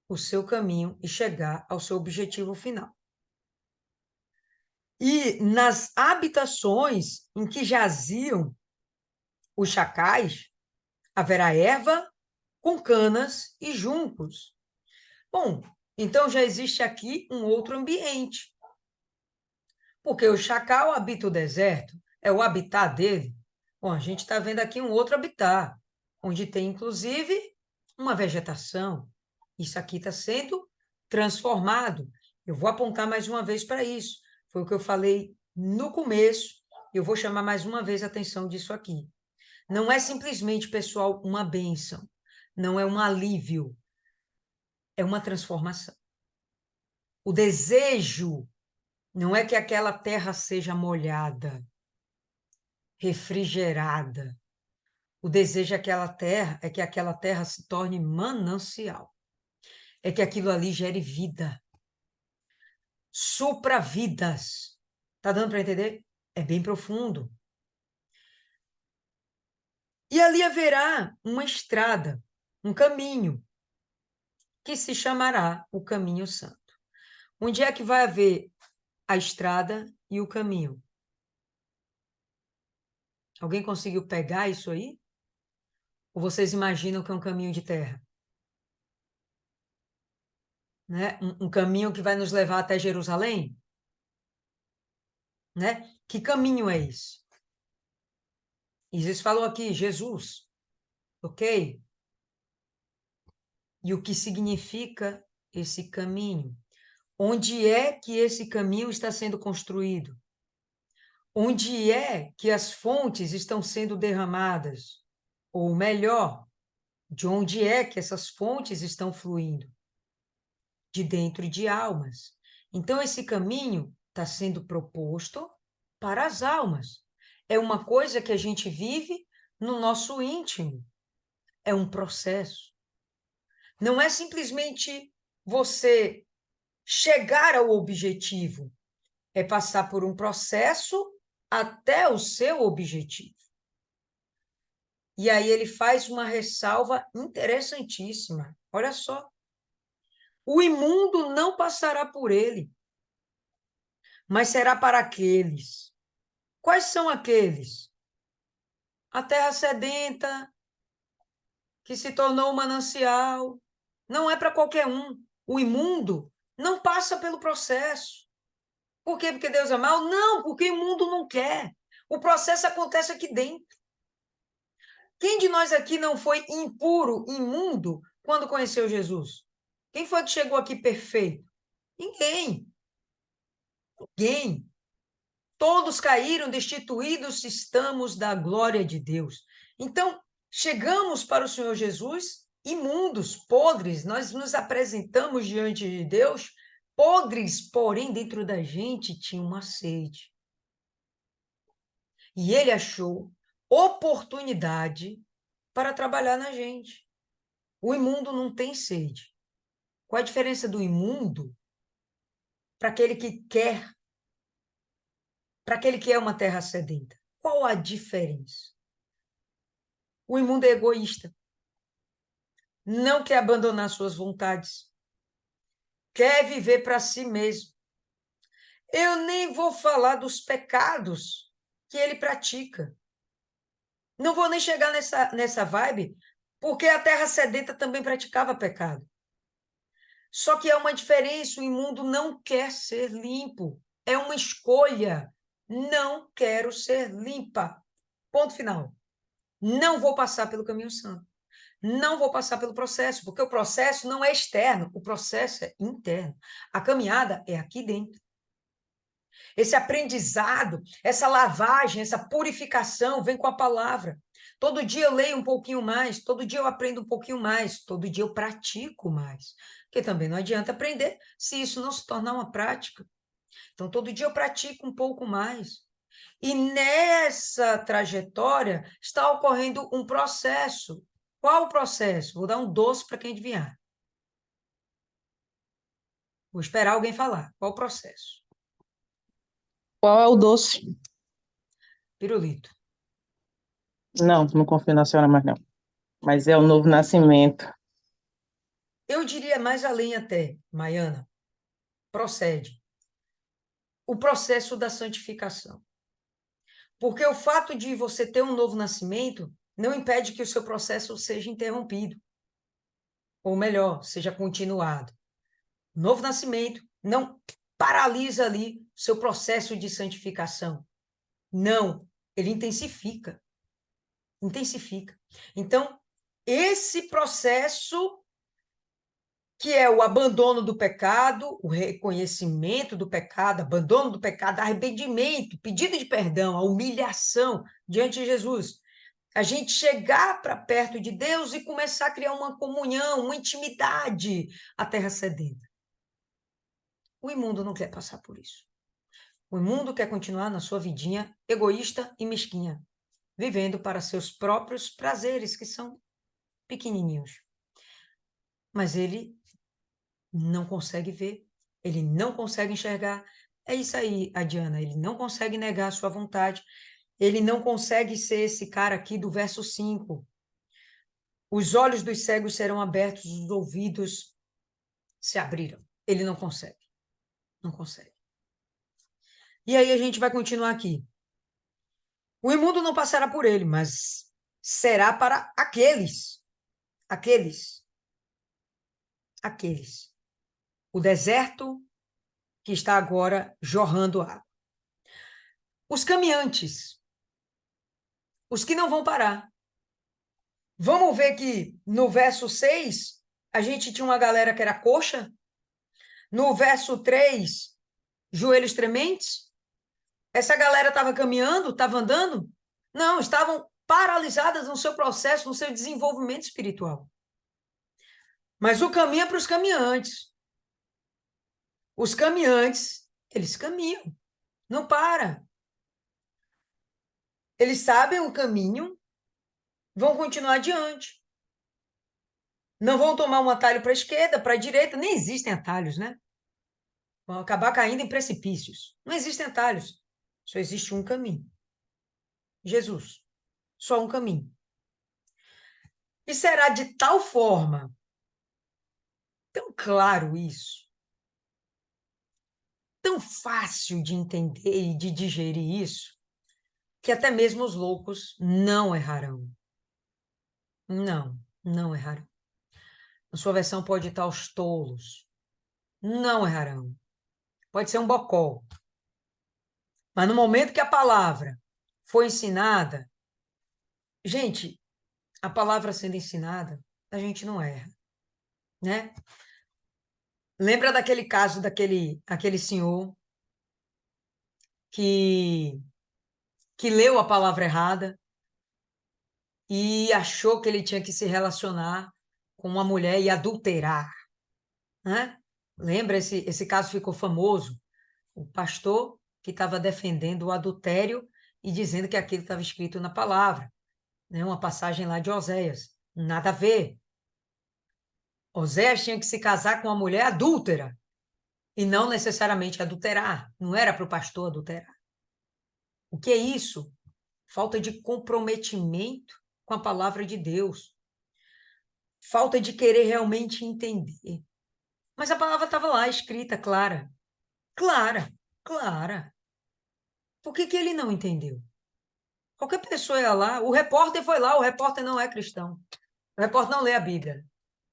o seu caminho e chegar ao seu objetivo final. E nas habitações em que jaziam os chacais, haverá erva com canas e juncos. Bom, então já existe aqui um outro ambiente. Porque o chacal habita o deserto, é o habitat dele. Bom, a gente está vendo aqui um outro habitat, onde tem, inclusive, uma vegetação. Isso aqui está sendo transformado. Eu vou apontar mais uma vez para isso. Foi o que eu falei no começo. Eu vou chamar mais uma vez a atenção disso aqui. Não é simplesmente, pessoal, uma bênção. Não é um alívio. É uma transformação. O desejo não é que aquela terra seja molhada, refrigerada. O desejo é que aquela terra se torne manancial. É que aquilo ali gere vida. Supra vidas. Tá dando para entender? É bem profundo. E ali haverá uma estrada, um caminho, que se chamará o caminho santo. Onde é que vai haver a estrada e o caminho? Alguém conseguiu pegar isso aí? Ou vocês imaginam que é um caminho de terra? Né? Um caminho que vai nos levar até Jerusalém? Né? Que caminho é esse? Jesus falou aqui, Jesus, ok? E o que significa esse caminho? Onde é que esse caminho está sendo construído? Onde é que as fontes estão sendo derramadas? Ou melhor, de onde é que essas fontes estão fluindo? De dentro de almas. Então, esse caminho está sendo proposto para as almas. É uma coisa que a gente vive no nosso íntimo. É um processo. Não é simplesmente você chegar ao objetivo, é passar por um processo até o seu objetivo. E aí ele faz uma ressalva interessantíssima. Olha só. O imundo não passará por ele, mas será para aqueles. Quais são aqueles? A terra sedenta, que se tornou um manancial. Não é para qualquer um. O imundo não passa pelo processo. Por quê? Porque Deus é mau? Não, porque o imundo não quer. O processo acontece aqui dentro. Quem de nós aqui não foi impuro, imundo, quando conheceu Jesus? Quem foi que chegou aqui perfeito? Ninguém. Ninguém. Todos caíram, destituídos estamos da glória de Deus. Então, chegamos para o Senhor Jesus imundos, podres, nós nos apresentamos diante de Deus podres, porém dentro da gente tinha uma sede. E ele achou oportunidade para trabalhar na gente. O imundo não tem sede. Qual a diferença do imundo para aquele que quer, para aquele que é uma terra sedenta? Qual a diferença? O imundo é egoísta, não quer abandonar suas vontades, quer viver para si mesmo. Eu nem vou falar dos pecados que ele pratica. Não vou nem chegar nessa vibe, porque a terra sedenta também praticava pecado. Só que há uma diferença, o imundo não quer ser limpo. É uma escolha. Não quero ser limpa. Ponto final. Não vou passar pelo caminho santo. Não vou passar pelo processo, porque o processo não é externo, o processo é interno. A caminhada é aqui dentro. Esse aprendizado, essa lavagem, essa purificação vem com a palavra. Todo dia eu leio um pouquinho mais, todo dia eu aprendo um pouquinho mais, todo dia eu pratico mais. Porque também não adianta aprender se isso não se tornar uma prática. Então, todo dia eu pratico um pouco mais. E nessa trajetória está ocorrendo um processo. Qual o processo? Vou dar um doce para quem adivinhar. Vou esperar alguém falar. Qual o processo? Qual é o doce? Pirulito. Não, não confio na senhora mais não. Mas é o novo nascimento. Eu diria mais além até, Maiana. Procede. O processo da santificação. Porque o fato de você ter um novo nascimento não impede que o seu processo seja interrompido. Ou melhor, seja continuado. Novo nascimento não paralisa ali o seu processo de santificação. Não, ele intensifica. Intensifica. Então, esse processo que é o abandono do pecado, o reconhecimento do pecado, abandono do pecado, arrependimento, pedido de perdão, a humilhação diante de Jesus. A gente chegar para perto de Deus e começar a criar uma comunhão, uma intimidade, a terra sedenta. O imundo não quer passar por isso. O imundo quer continuar na sua vidinha egoísta e mesquinha, vivendo para seus próprios prazeres, que são pequenininhos. Mas ele não consegue ver, ele não consegue enxergar. É isso aí, Diana, ele não consegue negar a sua vontade, ele não consegue ser esse cara aqui do verso 5. Os olhos dos cegos serão abertos, os ouvidos se abriram. Ele não consegue, não consegue. E aí a gente vai continuar aqui. O imundo não passará por ele, mas será para aqueles, aqueles. O deserto que está agora jorrando água. Os caminhantes, os que não vão parar. Vamos ver que no verso 6, a gente tinha uma galera que era coxa. No verso 3, joelhos trementes. Essa galera estava caminhando, estava andando? Não, estavam paralisadas no seu processo, no seu desenvolvimento espiritual. Mas o caminho é para os caminhantes. Os caminhantes, eles caminham, não para. Eles sabem o caminho, vão continuar adiante. Não vão tomar um atalho para a esquerda, para a direita, nem existem atalhos, né? Vão acabar caindo em precipícios. Não existem atalhos, só existe um caminho. Jesus, só um caminho. E será de tal forma, tão claro isso, tão fácil de entender e de digerir isso, que até mesmo os loucos não errarão. Não, não errarão. Na sua versão pode estar os tolos. Não errarão. Pode ser um bocó. Mas no momento que a palavra foi ensinada, gente, a palavra sendo ensinada, a gente não erra, né? Lembra daquele caso aquele senhor que que leu a palavra errada e achou que ele tinha que se relacionar com uma mulher e adulterar, né? Lembra, esse caso ficou famoso. O pastor que estava defendendo o adultério e dizendo que aquilo estava escrito na palavra, né? Uma passagem lá de Oséias. Nada a ver. Oséias tinha que se casar com uma mulher adúltera e não necessariamente adulterar. Não era para o pastor adulterar. O que é isso? Falta de comprometimento com a palavra de Deus. Falta de querer realmente entender. Mas a palavra estava lá, escrita, clara. Clara, clara. Por que que ele não entendeu? Qualquer pessoa ia lá, o repórter foi lá, o repórter não é cristão. O repórter não lê a Bíblia.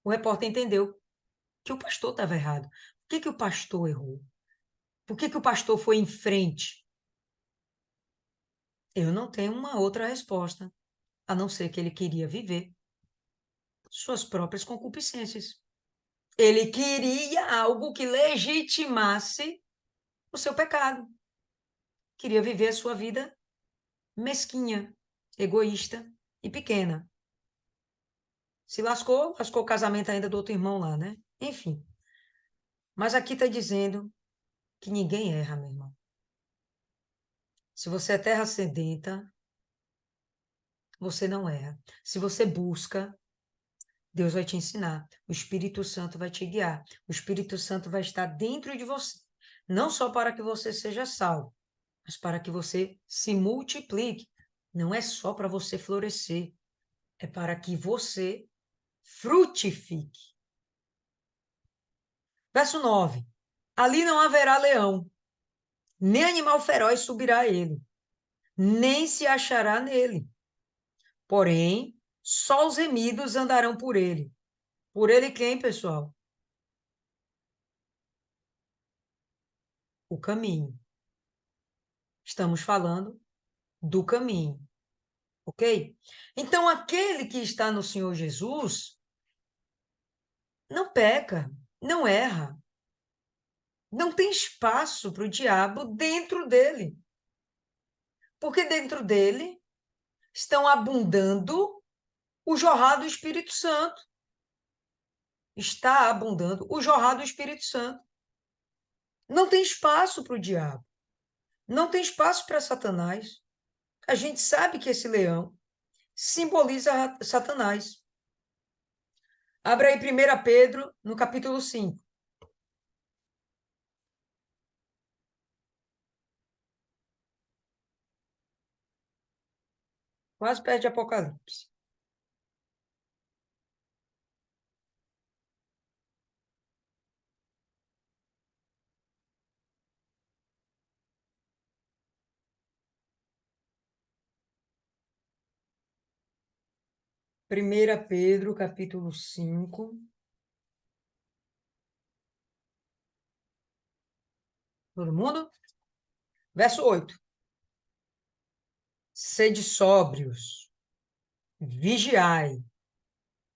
O repórter entendeu que o pastor estava errado. Por que que o pastor errou? Por que que o pastor foi em frente? Eu não tenho uma outra resposta, a não ser que ele queria viver suas próprias concupiscências. Ele queria algo que legitimasse o seu pecado. Queria viver a sua vida mesquinha, egoísta e pequena. Se lascou, lascou o casamento ainda do outro irmão lá, né? Enfim. Mas aqui está dizendo que ninguém erra, meu irmão. Se você é terra sedenta, você não erra. Se você busca, Deus vai te ensinar. O Espírito Santo vai te guiar. O Espírito Santo vai estar dentro de você. Não só para que você seja salvo, mas para que você se multiplique. Não é só para você florescer, é para que você frutifique. Verso 9. Ali não haverá leão, nem animal feroz subirá a ele, nem se achará nele. Porém, só os remidos andarão por ele. Por ele quem, pessoal? O caminho. Estamos falando do caminho, ok? Então, aquele que está no Senhor Jesus não peca, não erra, não tem espaço para o diabo dentro dele. Porque dentro dele estão abundando o jorrar do Espírito Santo. Está abundando o jorrar do Espírito Santo. Não tem espaço para o diabo. Não tem espaço para Satanás. A gente sabe que esse leão simboliza Satanás. Abra aí 1 Pedro, no capítulo 5. Quase perto de Apocalipse. Primeira Pedro, capítulo 5. Todo mundo? Verso 8. Sede sóbrios, vigiai,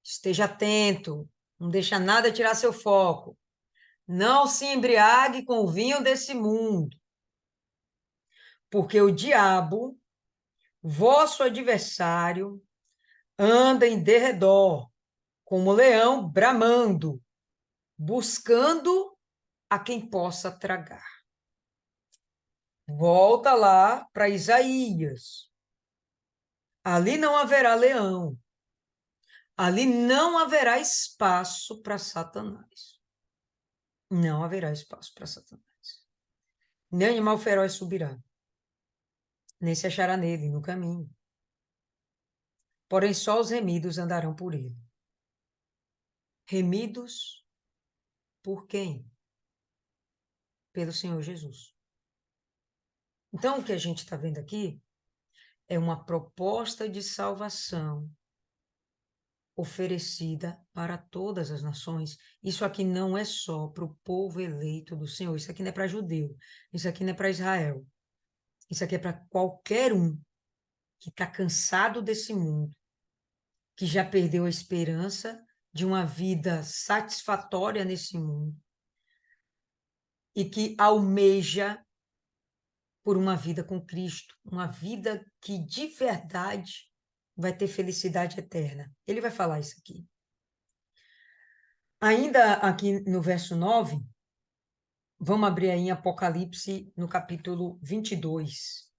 esteja atento, não deixa nada tirar seu foco. Não se embriague com o vinho desse mundo, porque o diabo, vosso adversário, anda em derredor, como leão bramando, buscando a quem possa tragar. Volta lá para Isaías. Ali não haverá leão. Ali não haverá espaço para Satanás. Não haverá espaço para Satanás. Nem animal feroz subirá, nem se achará nele no caminho. Porém, só os remidos andarão por ele. Remidos por quem? Pelo Senhor Jesus. Então, o que a gente está vendo aqui é uma proposta de salvação oferecida para todas as nações. Isso aqui não é só para o povo eleito do Senhor, isso aqui não é para judeu, isso aqui não é para Israel, isso aqui é para qualquer um que está cansado desse mundo, que já perdeu a esperança de uma vida satisfatória nesse mundo e que almeja por uma vida com Cristo, uma vida que de verdade vai ter felicidade eterna. Ele vai falar isso aqui. Ainda aqui no verso 9, vamos abrir aí em Apocalipse, no capítulo 22.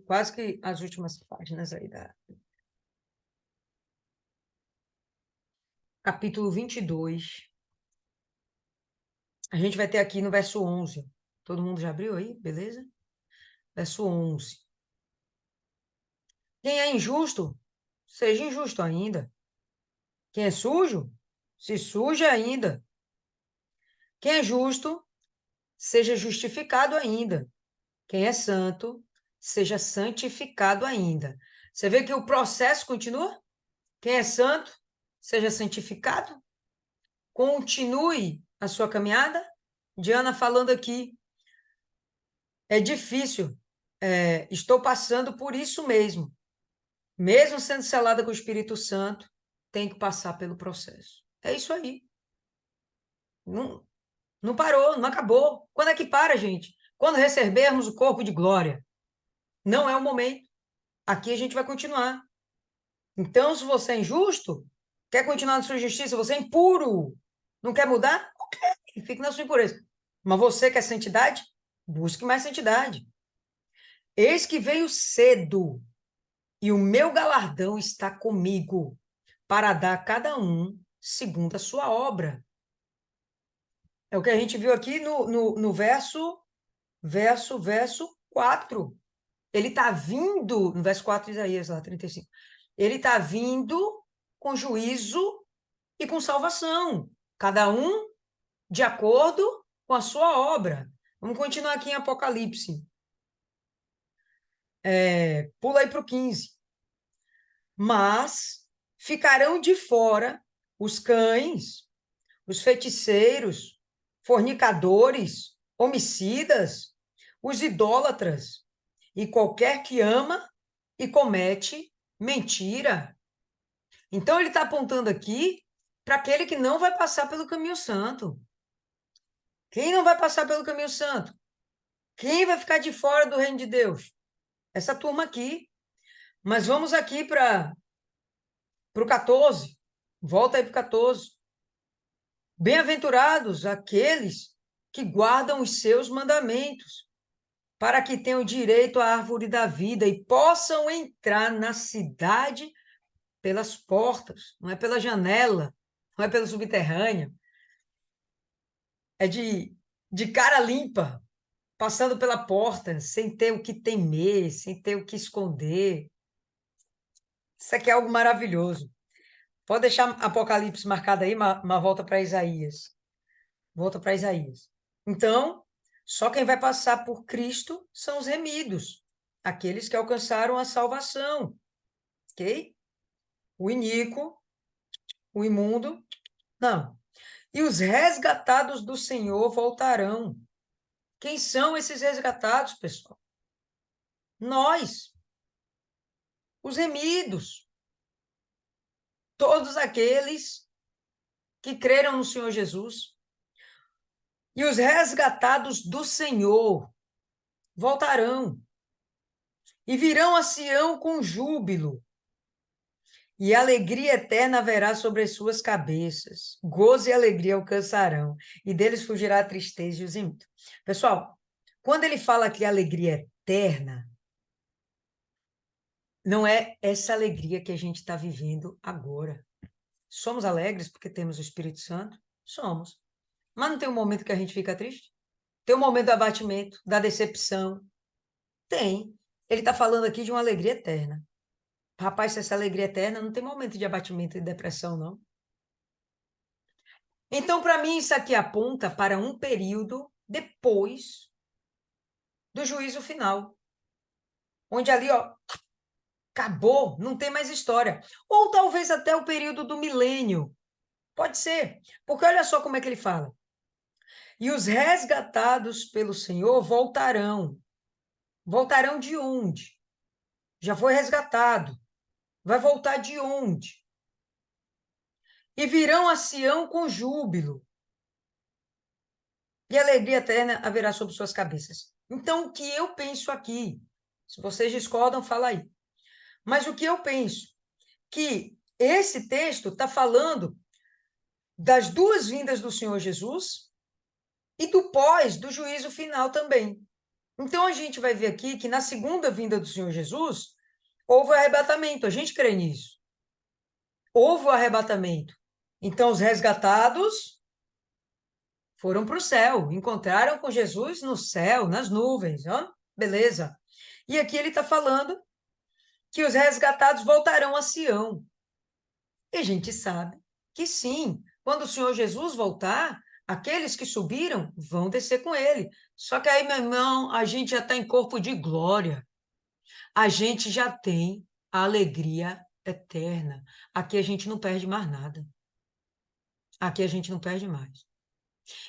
Quase que as últimas páginas aí da... Capítulo 22. A gente vai ter aqui no verso 11. Todo mundo já abriu aí? Beleza? Verso 11. Quem é injusto, seja injusto ainda. Quem é sujo, se suje ainda. Quem é justo, seja justificado ainda. Quem é santo, seja santificado ainda. Você vê que o processo continua? Quem é santo, seja santificado. Continue a sua caminhada. Diana falando aqui. É difícil. Estou passando por isso mesmo. Mesmo sendo selada com o Espírito Santo, tem que passar pelo processo. É isso aí. Não, não parou, não acabou. Quando é que para, gente? Quando recebermos o corpo de glória. Não é o momento. Aqui a gente vai continuar. Então, se você é injusto, quer continuar na sua justiça, você é impuro, não quer mudar? Ok, fique na sua impureza. Mas você quer santidade? Busque mais santidade. Eis que veio cedo, e o meu galardão está comigo, para dar a cada um segundo a sua obra. É o que a gente viu aqui no verso 4. Ele está vindo, no verso 4 de Isaías, lá, 35. Ele está vindo com juízo e com salvação, cada um de acordo com a sua obra. Vamos continuar aqui em Apocalipse. Pula aí para o 15. Mas ficarão de fora os cães, os feiticeiros, fornicadores, homicidas, os idólatras, e qualquer que ama e comete mentira. Então, ele está apontando aqui para aquele que não vai passar pelo caminho santo. Quem não vai passar pelo caminho santo? Quem vai ficar de fora do reino de Deus? Essa turma aqui. Mas vamos aqui para o 14. Volta aí para o 14. Bem-aventurados aqueles que guardam os seus mandamentos, para que tenham direito à árvore da vida e possam entrar na cidade pelas portas, não é pela janela, não é pelo subterrâneo. É de cara limpa, passando pela porta, sem ter o que temer, sem ter o que esconder. Isso aqui é algo maravilhoso. Pode deixar Apocalipse marcado aí, mas volta para Isaías. Volta para Isaías. Então, só quem vai passar por Cristo são os remidos, aqueles que alcançaram a salvação, ok? O iníquo, o imundo, não. E os resgatados do Senhor voltarão. Quem são esses resgatados, pessoal? Nós, os remidos. todos aqueles que creram no Senhor Jesus. E os resgatados do Senhor voltarão e virão a Sião com júbilo, e alegria eterna haverá sobre as suas cabeças. Gozo e alegria alcançarão, e deles fugirá a tristeza e o gemido. Pessoal, quando ele fala que alegria eterna, não é essa alegria que a gente está vivendo agora. Somos alegres porque temos o Espírito Santo? Somos. Mas não tem um momento que a gente fica triste? Tem um momento do abatimento, da decepção? Tem. Ele está falando aqui de uma alegria eterna. Rapaz, se essa alegria eterna, não tem momento de abatimento e depressão, não. Então, para mim, isso aqui aponta para um período depois do juízo final, onde ali, ó, acabou, não tem mais história. Ou talvez até o período do milênio. Pode ser, porque olha só como é que ele fala. E os resgatados pelo Senhor voltarão. Voltarão de onde? Já foi resgatado. Vai voltar de onde? E virão a Sião com júbilo. E alegria eterna haverá sobre suas cabeças. Então, o que eu penso aqui? Se vocês discordam, fala aí. Mas o que eu penso? Que esse texto está falando das duas vindas do Senhor Jesus e do pós, do juízo final também. Então, a gente vai ver aqui que na segunda vinda do Senhor Jesus, houve o arrebatamento. A gente crê nisso. Houve o arrebatamento. Então, os resgatados foram para o céu, encontraram com Jesus no céu, nas nuvens. Ó, beleza. E aqui ele está falando que os resgatados voltarão a Sião. E a gente sabe que sim, quando o Senhor Jesus voltar, aqueles que subiram vão descer com ele. Só que aí, meu irmão, a gente já está em corpo de glória. A gente já tem a alegria eterna. Aqui a gente não perde mais nada. Aqui a gente não perde mais.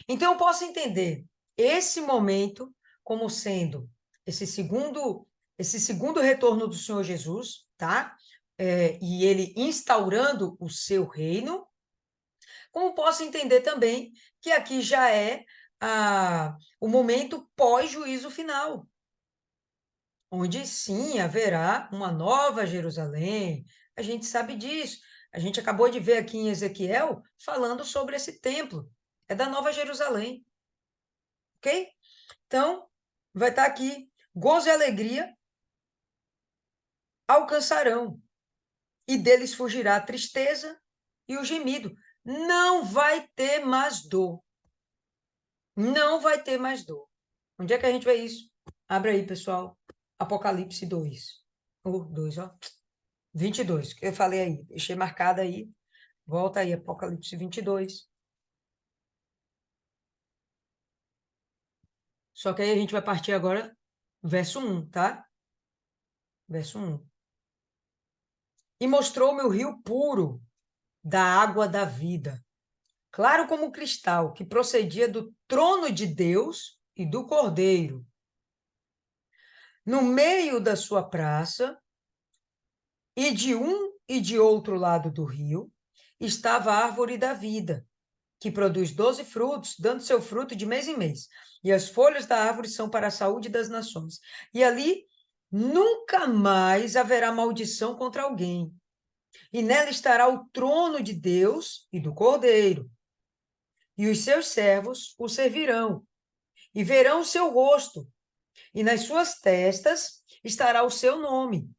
Então, eu posso entender esse momento como sendo esse segundo retorno do Senhor Jesus, tá? E ele instaurando o seu reino, como posso entender também que aqui já é o momento pós-juízo final, onde sim haverá uma nova Jerusalém. A gente sabe disso. A gente acabou de ver aqui em Ezequiel falando sobre esse templo. É da Nova Jerusalém, ok? Então, vai estar aqui, gozo e alegria alcançarão, e deles fugirá a tristeza e o gemido. Não vai ter mais dor. Não vai ter mais dor. Onde é que a gente vê isso? Abre aí, pessoal. Apocalipse 2. 2, ó. 22, que eu falei aí. Deixei marcado aí. Volta aí, Apocalipse 22. Só que aí a gente vai partir agora, verso 1, tá? Verso 1. E mostrou-me o rio puro da água da vida, claro como cristal, que procedia do trono de Deus e do Cordeiro. No meio da sua praça, e de um e de outro lado do rio, estava a árvore da vida, que produz 12 frutos, dando seu fruto de mês em mês. E as folhas da árvore são para a saúde das nações. E ali nunca mais haverá maldição contra alguém. E nela estará o trono de Deus e do Cordeiro. E os seus servos o servirão, e verão o seu rosto, e nas suas testas estará o seu nome.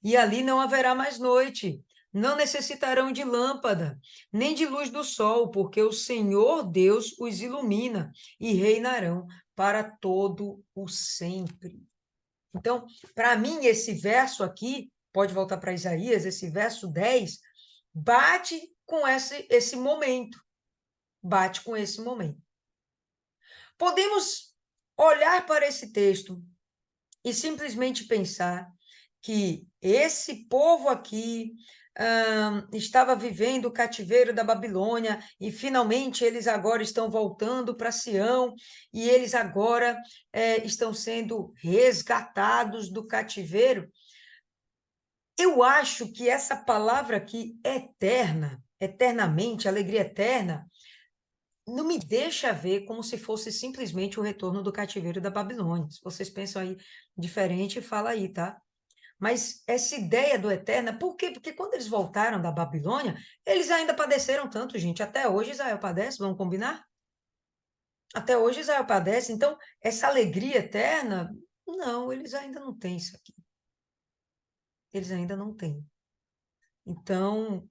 E ali não haverá mais noite, não necessitarão de lâmpada, nem de luz do sol, porque o Senhor Deus os ilumina, e reinarão para todo o sempre. Então, para mim, esse verso aqui, pode voltar para Isaías, esse verso 10, bate com esse momento. Bate com esse momento. Podemos olhar para esse texto e simplesmente pensar que esse povo aqui estava vivendo o cativeiro da Babilônia e finalmente eles agora estão voltando para Sião e eles agora estão sendo resgatados do cativeiro. Eu acho que essa palavra aqui, eterna, eternamente, alegria eterna, não me deixa ver como se fosse simplesmente o retorno do cativeiro da Babilônia. Se vocês pensam aí diferente, fala aí, tá? Mas essa ideia do eterna, por quê? Porque quando eles voltaram da Babilônia, eles ainda padeceram tanto, gente. Até hoje Israel padece, vamos combinar? Até hoje Israel padece. Então, essa alegria eterna, não, eles ainda não têm isso aqui. Eles ainda não têm. Então,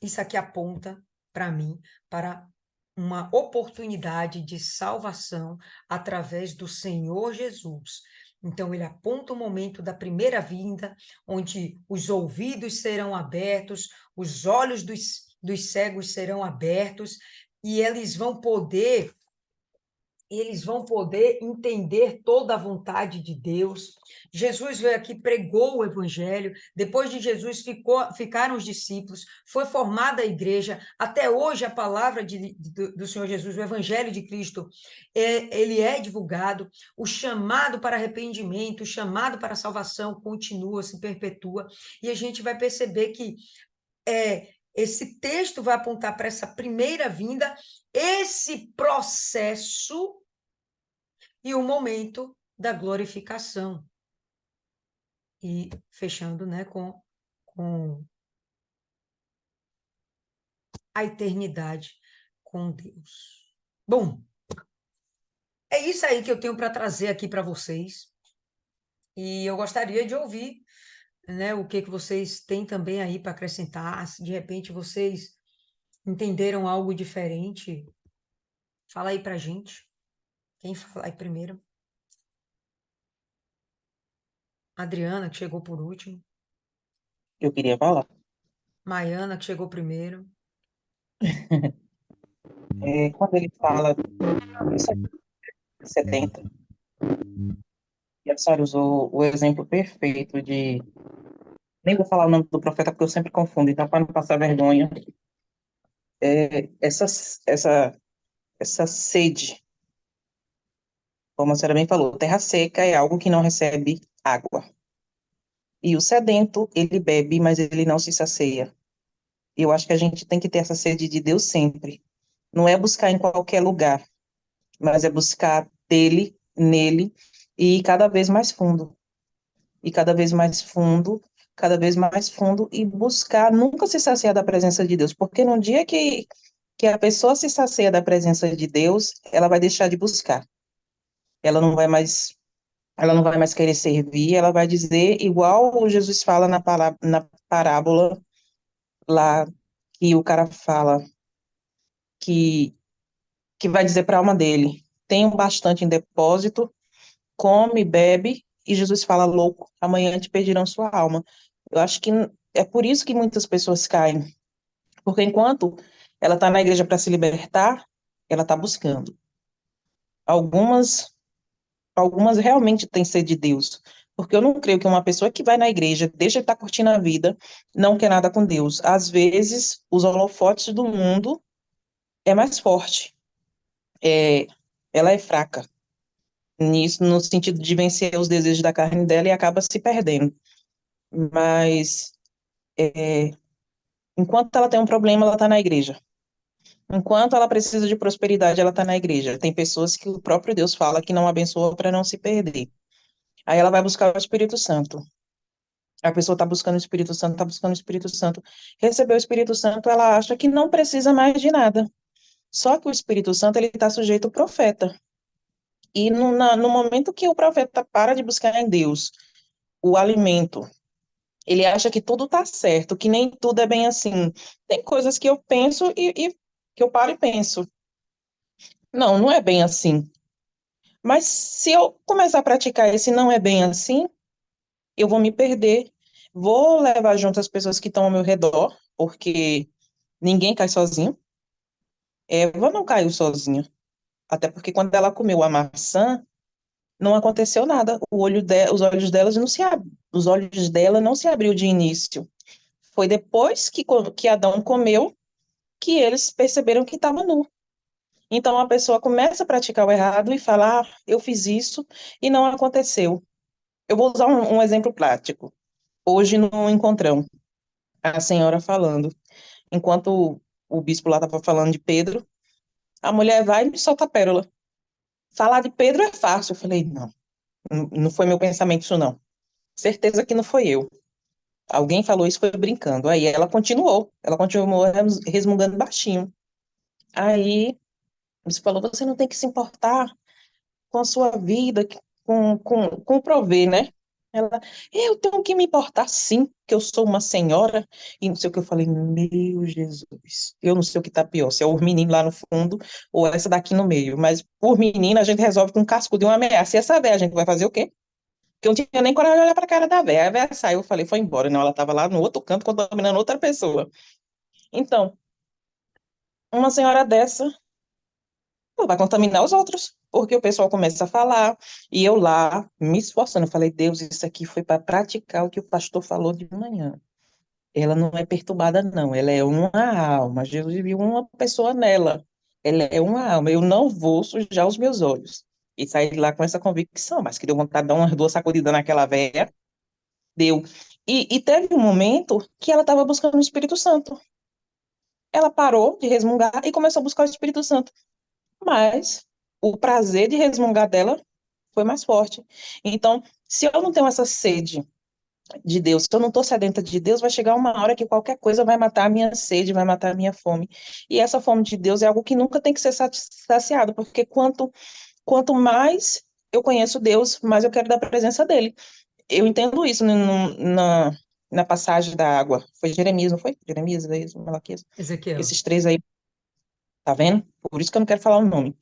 isso aqui aponta para mim, para uma oportunidade de salvação através do Senhor Jesus. Então, ele aponta o momento da primeira vinda, onde os ouvidos serão abertos, os olhos dos cegos serão abertos, e eles vão poder entender toda a vontade de Deus. Jesus veio aqui, pregou o evangelho. Depois de Jesus ficaram os discípulos, foi formada a igreja. Até hoje a palavra do Senhor Jesus, o evangelho de Cristo, ele é divulgado. O chamado para arrependimento, o chamado para salvação continua, se perpetua. E a gente vai perceber que esse texto vai apontar para essa primeira vinda, esse processo e o momento da glorificação. E fechando, né, com a eternidade com Deus. Bom, é isso aí que eu tenho para trazer aqui para vocês. E eu gostaria de ouvir, né, o que vocês têm também aí para acrescentar. Se de repente vocês entenderam algo diferente, fala aí para gente. Quem fala aí primeiro? Adriana, que chegou por último. Eu queria falar. Maiana, que chegou primeiro. Quando ele fala isso aqui, 70, e a senhora usou o exemplo perfeito de. Nem vou falar o nome do profeta porque eu sempre confundo, então, para não passar vergonha, é, essa, essa, essa sede, como a senhora bem falou, terra seca é algo que não recebe água. E o sedento, ele bebe, mas ele não se sacia. E eu acho que a gente tem que ter essa sede de Deus sempre. Não é buscar em qualquer lugar, mas é buscar dele, nele, e ir cada vez mais fundo. E cada vez mais fundo, cada vez mais fundo, e buscar nunca se saciar da presença de Deus. Porque no dia que a pessoa se sacia da presença de Deus, ela vai deixar de buscar. Ela não vai mais, ela não vai mais querer servir, ela vai dizer, igual Jesus fala na parábola lá, que o cara fala que, que vai dizer para a alma dele, tenho bastante em depósito, come, bebe, e Jesus fala, louco, amanhã te pedirão sua alma. Eu acho que é por isso que muitas pessoas caem, porque enquanto ela está na igreja para se libertar, ela está buscando. Algumas Algumas realmente têm sede de Deus, porque eu não creio que uma pessoa que vai na igreja, deixa de estar curtindo a vida, não quer nada com Deus. Às vezes, os holofotes do mundo é mais forte, é, ela é fraca nisso, no sentido de vencer os desejos da carne dela e acaba se perdendo. Mas, é, enquanto ela tem um problema, ela está na igreja. Enquanto ela precisa de prosperidade, ela está na igreja. Tem pessoas que o próprio Deus fala que não abençoa para não se perder. Aí ela vai buscar o Espírito Santo. A pessoa está buscando o Espírito Santo, está buscando o Espírito Santo. Recebeu o Espírito Santo, ela acha que não precisa mais de nada. Só que o Espírito Santo, ele está sujeito ao profeta. E no momento que o profeta para de buscar em Deus o alimento, ele acha que tudo está certo, que nem tudo é bem assim. Tem coisas que eu penso e que eu paro e penso. Não, não é bem assim. Mas se eu começar a praticar esse não é bem assim, eu vou me perder. Vou levar junto as pessoas que estão ao meu redor, porque ninguém cai sozinho. Eva não caiu sozinha. Até porque quando ela comeu a maçã, não aconteceu nada. Os olhos delas não os olhos dela não se abriu de início. Foi depois que Adão comeu que eles perceberam que estava nu. Então a pessoa começa a praticar o errado e fala, eu fiz isso e não aconteceu. Eu vou usar um exemplo prático. hoje no encontrão, a senhora falando, enquanto o bispo lá estava falando de Pedro, a mulher vai e me solta a pérola. Falar de Pedro é fácil. Eu falei, não, não foi meu pensamento isso não. Certeza que não foi eu. Alguém falou isso foi brincando. Aí ela continuou resmungando baixinho. Aí você falou, você não tem que se importar com a sua vida, com o prover, né? Ela, eu tenho que me importar sim, que eu sou uma senhora, e não sei o que eu falei, meu Jesus, eu não sei o que tá pior, se é o menino lá no fundo, ou essa daqui no meio, mas por menina a gente resolve com um casco de uma ameaça, e essa véia a gente vai fazer o quê? Porque eu não tinha nem coragem de olhar pra cara da véia, a véia saiu, eu falei, foi embora, não, ela tava lá no outro canto contaminando outra pessoa. Então, uma senhora dessa pô, vai contaminar os outros, porque o pessoal começa a falar, e eu lá, me esforçando, eu falei, Deus, isso aqui foi para praticar o que o pastor falou de manhã. Ela não é perturbada, não, ela é uma alma, Jesus viu uma pessoa nela, ela é uma alma, eu não vou sujar os meus olhos. E saí de lá com essa convicção, mas que deu vontade de dar umas duas sacudidas naquela véia, deu. E teve um momento que ela estava buscando o Espírito Santo. Ela parou de resmungar e começou a buscar o Espírito Santo. Mas o prazer de resmungar dela foi mais forte. Então, se eu não tenho essa sede de Deus, se eu não estou sedenta de Deus, vai chegar uma hora que qualquer coisa vai matar a minha sede, vai matar a minha fome. E essa fome de Deus é algo que nunca tem que ser saciado, porque quanto mais eu conheço Deus, mais eu quero da presença dele. Eu entendo isso na passagem da água. Foi Jeremias, não foi? Jeremias, Malaquias. Ezequiel. Esses três aí, tá vendo? Por isso que eu não quero falar o nome.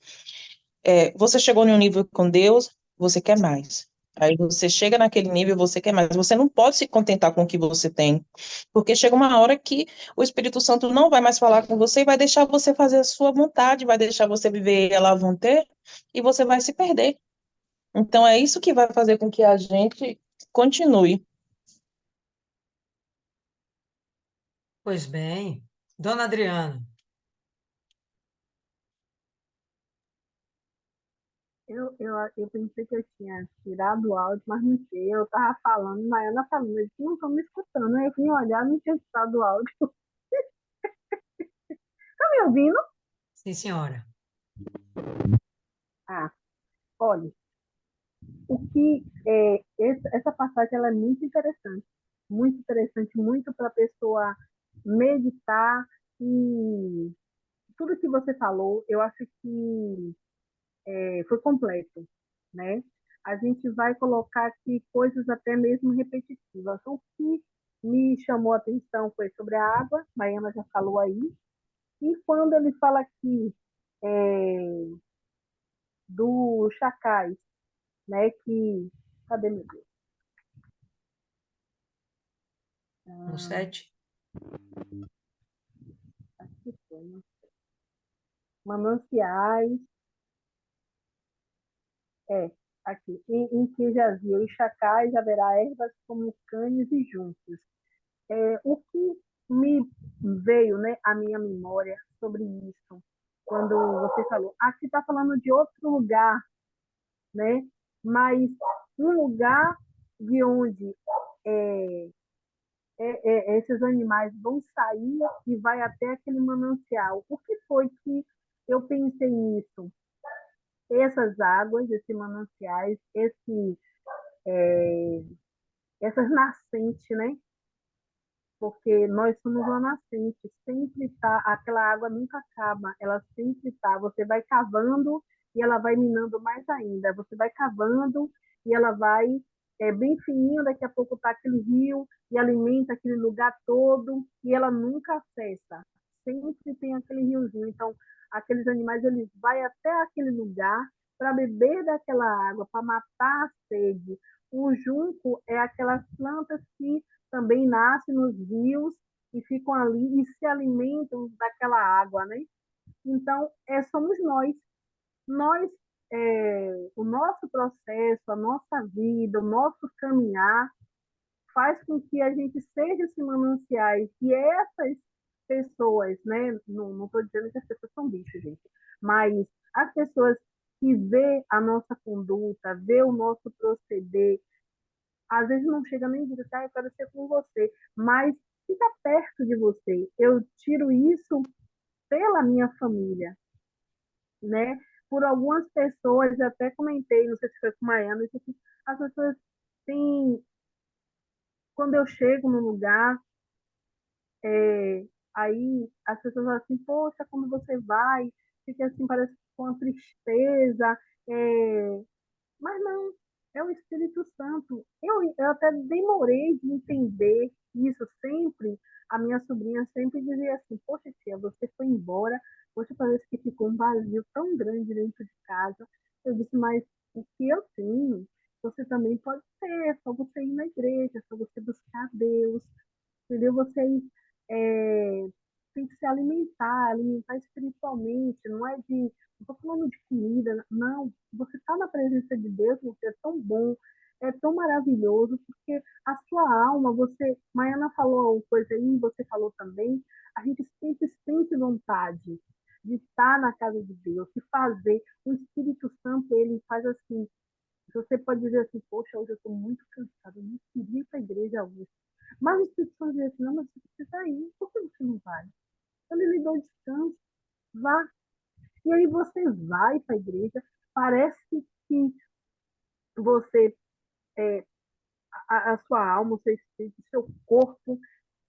Você chegou em um nível com Deus, você quer mais. Aí você chega naquele nível, você quer mais. Você não pode se contentar com o que você tem, porque chega uma hora que o Espírito Santo não vai mais falar com você e vai deixar você fazer a sua vontade, vai deixar você viver a la vontade e você vai se perder. Então é isso que vai fazer com que a gente continue. Pois bem. Dona Adriana, Eu pensei que eu tinha tirado o áudio, mas não tinha. Eu estava falando, Maiana falando, eu disse, não estou me escutando. Aí eu vim olhar, não tinha tirado o áudio. Tá me ouvindo? sim, senhora. Ah, olha, essa passagem ela é muito interessante, muito para a pessoa meditar e tudo que você falou, eu acho que foi completo, né? A gente vai colocar aqui coisas até mesmo repetitivas. O que me chamou a atenção foi sobre a água, Maiana já falou aí, e quando ele fala aqui é, do chacais, né? Que cadê meu Deus? No Ah, 7. aqui foi, né? Mananciais, é, aqui, em que jazia os chacais, haverá ervas como canes e juncos. O que me veio, né, à minha memória sobre isso, quando você falou, aqui está falando de outro lugar, né? Mas um lugar de onde é, esses animais vão sair e vai até aquele manancial. O que foi que eu pensei nisso? Essas águas, esses mananciais, essas nascentes, né? Porque nós somos uma nascente, sempre tá, aquela água nunca acaba, ela sempre tá, você vai cavando e ela vai minando mais ainda, você vai cavando e ela vai bem fininho, daqui a pouco tá aquele rio e alimenta aquele lugar todo e ela nunca cessa, sempre tem aquele riozinho, então aqueles animais eles vai até aquele lugar para beber daquela água, para matar a sede. O junco é aquelas plantas que também nascem nos rios e ficam ali e se alimentam daquela água, né? Então, somos nós. Nós, o nosso processo, a nossa vida, o nosso caminhar faz com que a gente seja esse mananciais e essas pessoas, né? Não estou dizendo que as pessoas são bichos, gente, mas as pessoas que vê a nossa conduta, vê o nosso proceder, Às vezes não chega nem dizer, eu quero ser com você, mas fica perto de você. Eu tiro isso pela minha família, né? Por algumas pessoas, eu até comentei, não sei se foi com a Maiana, as pessoas têm, quando eu chego no lugar, é, aí as pessoas falam assim, poxa, quando você vai, fica assim, parece com uma tristeza, mas não, é o Espírito Santo. Eu até demorei de entender isso sempre. A minha sobrinha sempre dizia assim: poxa, tia, você foi embora, poxa, parece que ficou um vazio tão grande dentro de casa. Eu disse: mas o que eu tenho, você também pode ter, é só você ir na igreja, é só você buscar Deus, entendeu? Vocês têm que se alimentar, alimentar espiritualmente, não é de, não estou falando de comida, não. Você está na presença de Deus, você é tão bom, é tão maravilhoso, porque a sua alma, você, Maiana falou uma coisa aí, você falou também, a gente sempre sente vontade de estar na casa de Deus, de fazer. O Espírito Santo, ele faz assim, você pode dizer assim, poxa, hoje eu estou muito cansado, eu não queria ir para a igreja hoje. Mas o Espírito Santo diz assim, não, mas você precisa ir, por que você não vai? Ele lhe deu descanso, vá. E aí você vai para a igreja, parece que você, é, a sua alma, o seu espírito, o seu corpo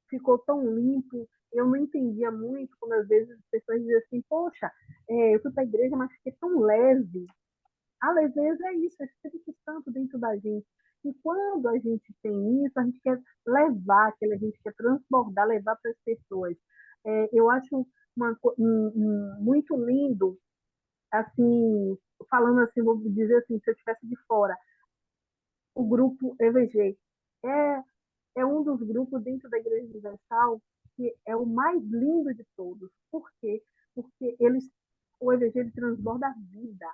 ficou tão limpo. Eu não entendia muito quando às vezes as pessoas diziam assim, poxa, eu fui para a igreja, mas fiquei tão leve. A leveza é isso, é o Espírito Santo dentro da gente. E quando a gente tem isso, a gente quer levar, a gente quer transbordar, levar para as pessoas. Eu acho muito lindo, assim, falando assim, vou dizer assim, se eu estivesse de fora, o grupo EVG é um dos grupos dentro da Igreja Universal que é o mais lindo de todos. Por quê? Porque o EVG ele transborda a vida,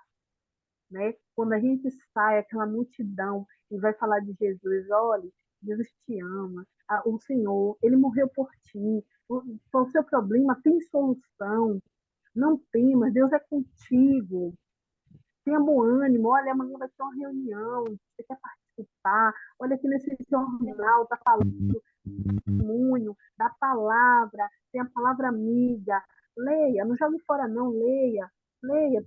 né? Quando a gente sai, aquela multidão, e vai falar de Jesus, olha, Jesus te ama, o Senhor, ele morreu por ti, o seu problema tem solução, não temas, Deus é contigo, tenha bom ânimo, olha, amanhã vai ter uma reunião, você quer participar, olha aqui nesse jornal, está falando testemunho da palavra, tem a palavra amiga, leia, não jogue fora não, leia,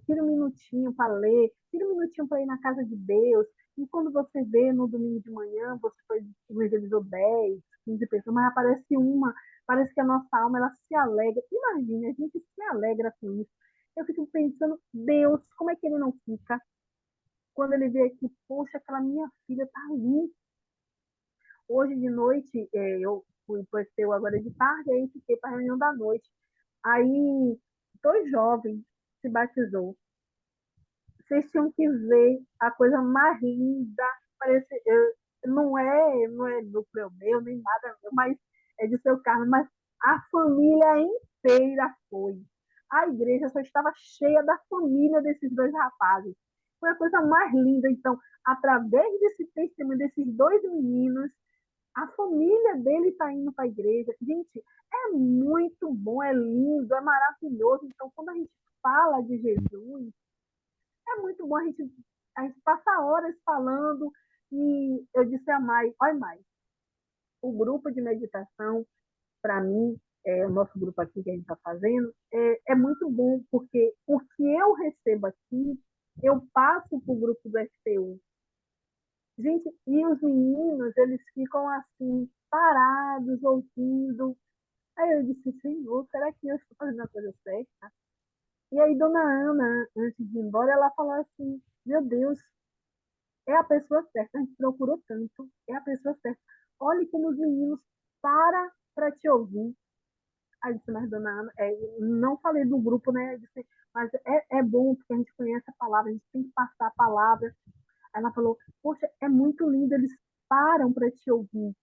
tira um minutinho para ler, tira um minutinho para ir na casa de Deus, e quando você vê no domingo de manhã, você foi, evangelizou 10, 15 pessoas, mas aparece uma, parece que a nossa alma, ela se alegra, imagine, a gente se alegra com isso, eu fico pensando, Deus, como é que ele não fica quando ele vê que, poxa, aquela minha filha está ali. Hoje de noite, eu fui para o seu agora de tarde, aí fiquei para a reunião da noite. Aí, dois jovens se batizou. Vocês tinham que ver a coisa mais linda. Parece, não é núcleo meu, nem nada, mas é de seu carro, mas a família inteira foi. A igreja só estava cheia da família desses dois rapazes. Foi a coisa mais linda. Então, através desse testemunho desses dois meninos, a família dele está indo para a igreja. Gente, é muito bom, é lindo, é maravilhoso. Então, quando a gente fala de Jesus, é muito bom. A gente passa horas falando. E eu disse a Mai, olha, Mai, o grupo de meditação, para mim, o nosso grupo aqui que a gente está fazendo, é muito bom, porque o que eu recebo aqui, eu passo para o grupo do FPU. Gente, e os meninos, eles ficam assim, parados, ouvindo. Aí eu disse, Senhor, será que eu estou fazendo a coisa certa? E aí, dona Ana, antes de ir embora, ela falou assim, meu Deus, é a pessoa certa, a gente procurou tanto, é a pessoa certa. Olhe como os meninos param para te ouvir. Aí eu disse, mas dona Ana, não falei do grupo, né? Eu disse, mas é bom, porque a gente conhece a palavra, a gente tem que passar a palavra. Ela falou, poxa, é muito lindo, eles param para te ouvir.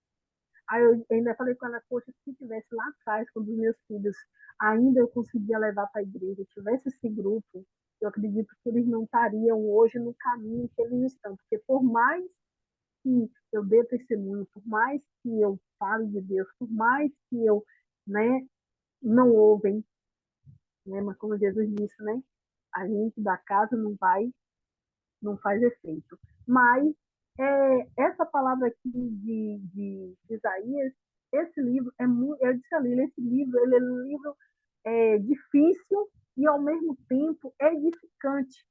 Aí eu ainda falei com ela, poxa, se tivesse lá atrás, quando os meus filhos ainda eu conseguia levar para a igreja, tivesse esse grupo, eu acredito que eles não estariam hoje no caminho que eles estão. Porque por mais que eu dê testemunho, por mais que eu fale de Deus, por mais que eu, né, não ouvem, né, mas como Jesus disse, né, a gente da casa não faz efeito. Mas essa palavra aqui de Isaías, esse livro é muito, eu disse ali, esse livro, ele é um livro difícil e ao mesmo tempo edificante,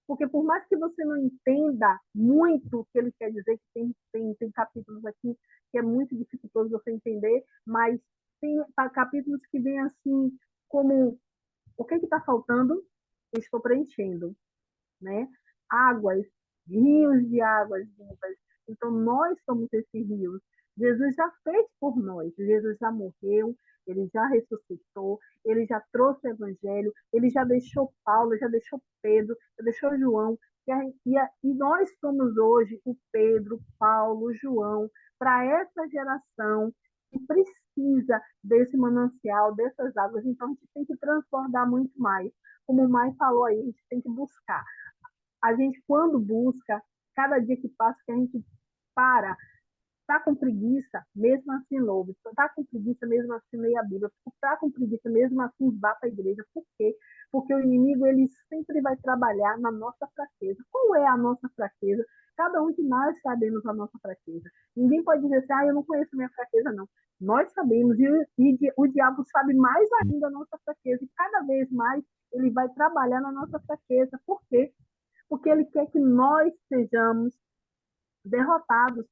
porque por mais que você não entenda muito o que ele quer dizer, que tem capítulos aqui que é muito dificultoso você entender, mas tem capítulos que vêm assim como o que está faltando, eu estou preenchendo, né? Águas, rios de águas vivas. Então, nós somos esses rios. Jesus já fez por nós. Jesus já morreu, ele já ressuscitou, ele já trouxe o evangelho, ele já deixou Paulo, já deixou Pedro, já deixou João. E nós somos hoje o Pedro, Paulo, João, para essa geração que precisa desse manancial, dessas águas. Então, a gente tem que transbordar muito mais. Como o Mai falou aí, a gente tem que buscar. A gente, quando busca, cada dia que passa, que a gente para, está com preguiça, mesmo assim louve. Está com preguiça, mesmo assim leia a Bíblia. Está com preguiça, mesmo assim vá para a igreja. Por quê? Porque o inimigo, ele sempre vai trabalhar na nossa fraqueza. Qual é a nossa fraqueza? Cada um de nós sabemos a nossa fraqueza. Ninguém pode dizer assim, eu não conheço minha fraqueza, não. Nós sabemos, e o diabo sabe mais ainda a nossa fraqueza. E cada vez mais ele vai trabalhar na nossa fraqueza. Por quê? Porque ele quer que nós sejamos derrotados.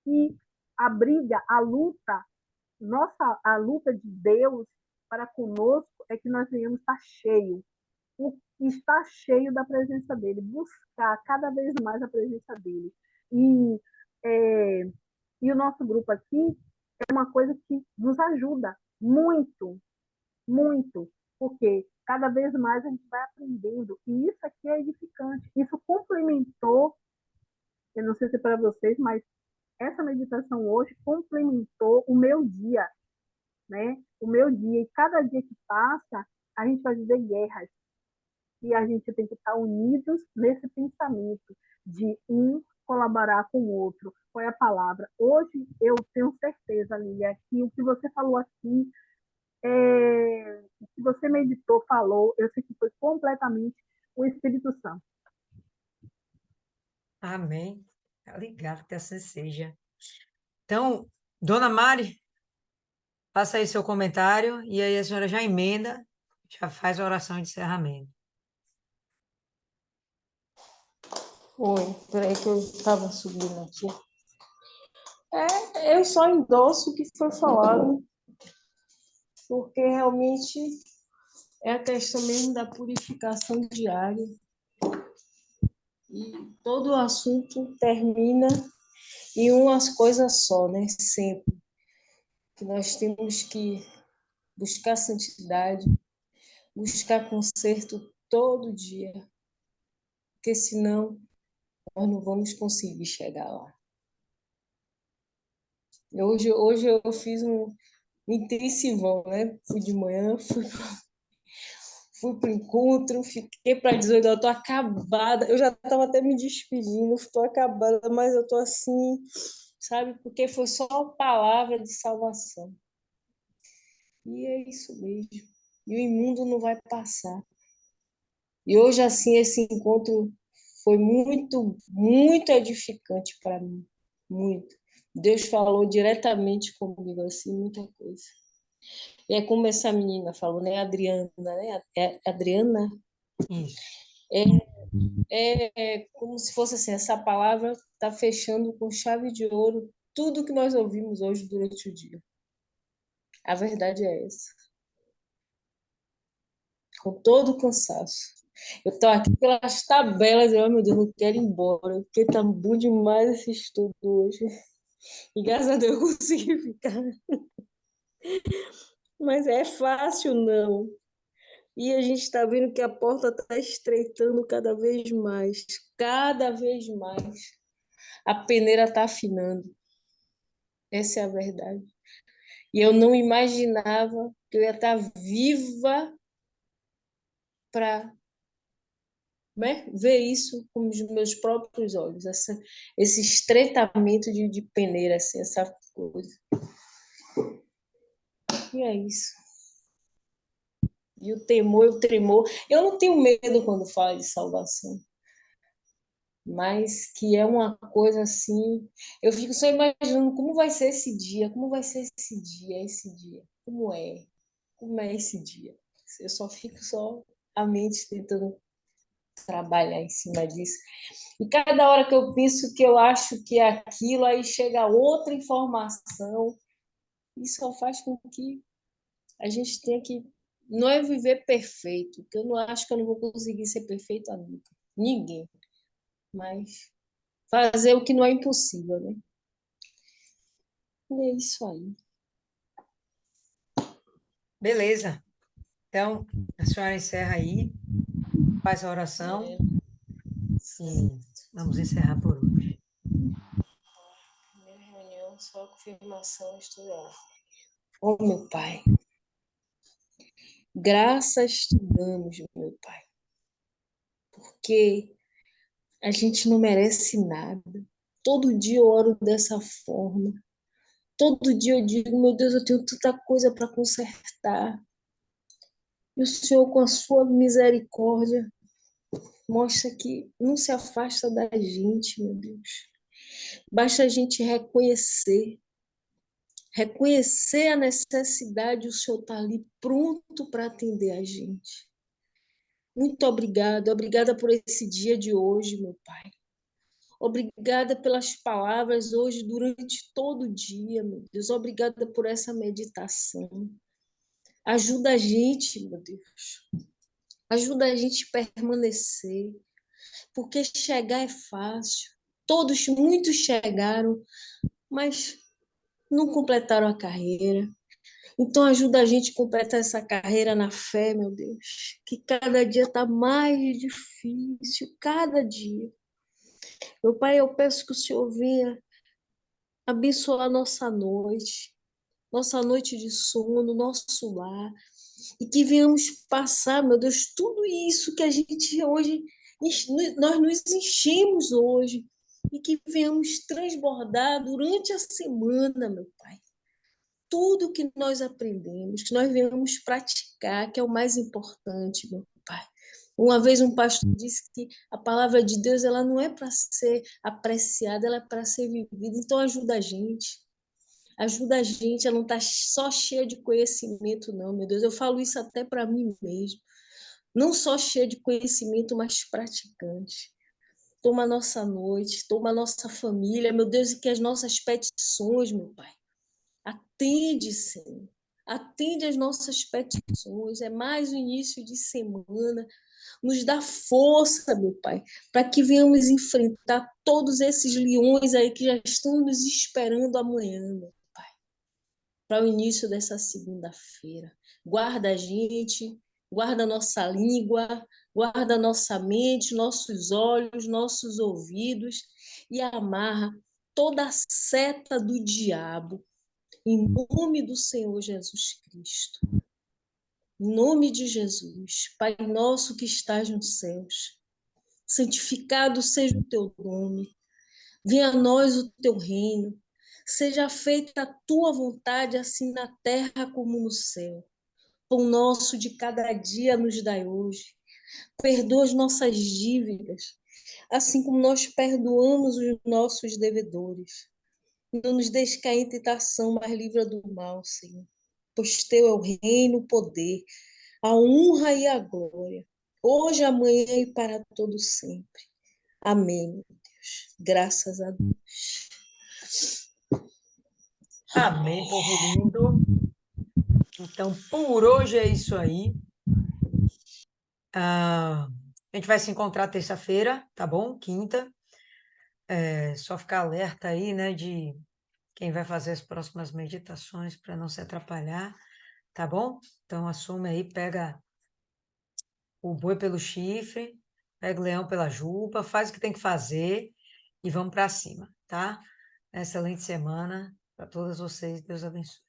E a briga, a luta de Deus para conosco é que nós venhamos estar cheio, estar cheio da presença dele, buscar cada vez mais a presença dele. E, é, e o nosso grupo aqui é uma coisa que nos ajuda muito, muito, porque cada vez mais a gente vai aprendendo, e isso aqui é edificante. Isso complementou, eu não sei se é para vocês, mas essa meditação hoje complementou o meu dia, né? O meu dia, e cada dia que passa, a gente vai viver guerras, e a gente tem que estar unidos nesse pensamento de um colaborar com o outro. Qual é a palavra? Hoje eu tenho certeza, Lília, que o que você falou aqui, o que você meditou, falou, eu sei que foi completamente o Espírito Santo. Amém. Tá ligado que assim seja. Então, Dona Mari, faça aí seu comentário e aí a senhora já emenda, já faz a oração de encerramento. Oi, peraí que eu estava subindo aqui. Eu só endosso o que foi falado, porque realmente é a questão mesmo da purificação diária. E todo o assunto termina em umas coisas só, né? Sempre. Que nós temos que buscar santidade, buscar conserto todo dia, porque senão nós não vamos conseguir chegar lá. Hoje eu fiz um intensivão, né? Fui de manhã, fui para o encontro, fiquei para 18 horas, estou acabada. Eu já estava até me despedindo, estou acabada, mas eu estou assim, sabe? Porque foi só a palavra de salvação. E é isso mesmo. E o imundo não vai passar. E hoje, assim, esse encontro foi muito, muito edificante para mim. Muito. Deus falou diretamente comigo, assim, muita coisa. E é como essa menina falou, né? Adriana, né? Adriana? Isso. É como se fosse assim, essa palavra está fechando com chave de ouro tudo que nós ouvimos hoje durante o dia. A verdade é essa. Com todo o cansaço. Eu estou aqui pelas tabelas, eu, meu Deus, não quero ir embora, porque tá bom demais esse estudo hoje. E graças a Deus eu consegui ficar. Mas é fácil, não. E a gente está vendo que a porta está estreitando cada vez mais. Cada vez mais. A peneira está afinando. Essa é a verdade. E eu não imaginava que eu ia estar viva para, né, ver isso com os meus próprios olhos, esse estreitamento de peneira, assim, essa coisa. E é isso. E o temor, o tremor. Eu não tenho medo quando falo de salvação. mas que é uma coisa assim. Eu fico só imaginando como vai ser esse dia, como vai ser esse dia, como é esse dia. Eu só fico só a mente tentando trabalhar em cima disso. E cada hora que eu penso que eu acho que é aquilo, aí chega outra informação, e só faz com que a gente tenha que não é viver perfeito, porque eu não acho que eu não vou conseguir ser perfeita nunca. Ninguém. Mas fazer o que não é impossível, né? E é isso aí. Beleza. Então, a senhora encerra aí, faz a oração É, e vamos encerrar por hoje. primeira reunião, só a confirmação estudar. Oh, meu Pai, graças te damos, meu Pai, porque a gente não merece nada. Todo dia eu oro dessa forma. Todo dia eu digo, meu Deus, eu tenho tanta coisa para consertar. E o Senhor, com a sua misericórdia, mostra que não se afasta da gente, meu Deus. Basta a gente reconhecer a necessidade, o Senhor está ali pronto para atender a gente. Muito obrigada por esse dia de hoje, meu Pai. Obrigada pelas palavras hoje, durante todo o dia, meu Deus. Obrigada por essa meditação. Ajuda a gente, meu Deus. Ajuda a gente a permanecer, porque chegar é fácil. Muitos chegaram, mas não completaram a carreira. Então ajuda a gente a completar essa carreira na fé, meu Deus, que cada dia está mais difícil, cada dia. Meu Pai, eu peço que o Senhor venha abençoar nossa noite de sono, nosso lar, e que venhamos passar, meu Deus, tudo isso que a gente hoje, nós nos enchemos hoje, e que venhamos transbordar durante a semana, meu Pai. Tudo que nós aprendemos, que nós venhamos praticar, que é o mais importante, meu Pai. Uma vez um pastor disse que a palavra de Deus ela não é para ser apreciada, ela é para ser vivida. Então ajuda a gente a não estar só cheia de conhecimento, não, meu Deus. Eu falo isso até para mim mesmo. Não só cheia de conhecimento, mas praticante. Toma a nossa noite, toma a nossa família, meu Deus, e que as nossas petições, meu Pai, atende, Senhor. Atende as nossas petições. É mais o início de semana. Nos dá força, meu Pai, para que venhamos enfrentar todos esses leões aí que já estão nos esperando amanhã, meu Pai, para o início dessa segunda-feira. Guarda a gente, guarda a nossa língua, guarda a nossa mente, nossos olhos, nossos ouvidos e amarra toda a seta do diabo em nome do Senhor Jesus Cristo. Em nome de Jesus, Pai nosso que estás nos céus, santificado seja o teu nome, venha a nós o teu reino, seja feita a tua vontade, assim na terra como no céu. Pão nosso de cada dia nos dai hoje, perdoa as nossas dívidas, assim como nós perdoamos os nossos devedores. Não nos deixe cair em tentação, mas livra do mal, Senhor. Pois teu é o reino, o poder, a honra e a glória, hoje, amanhã e para todo sempre. Amém, meu Deus. Graças a Deus. Amém, povo lindo. Então, por hoje é isso aí. A gente vai se encontrar terça-feira, tá bom? Quinta. É só ficar alerta aí, né, de quem vai fazer as próximas meditações para não se atrapalhar, tá bom? Então, assume aí, pega o boi pelo chifre, pega o leão pela juba, faz o que tem que fazer e vamos para cima, tá? Excelente semana para todas vocês. Deus abençoe.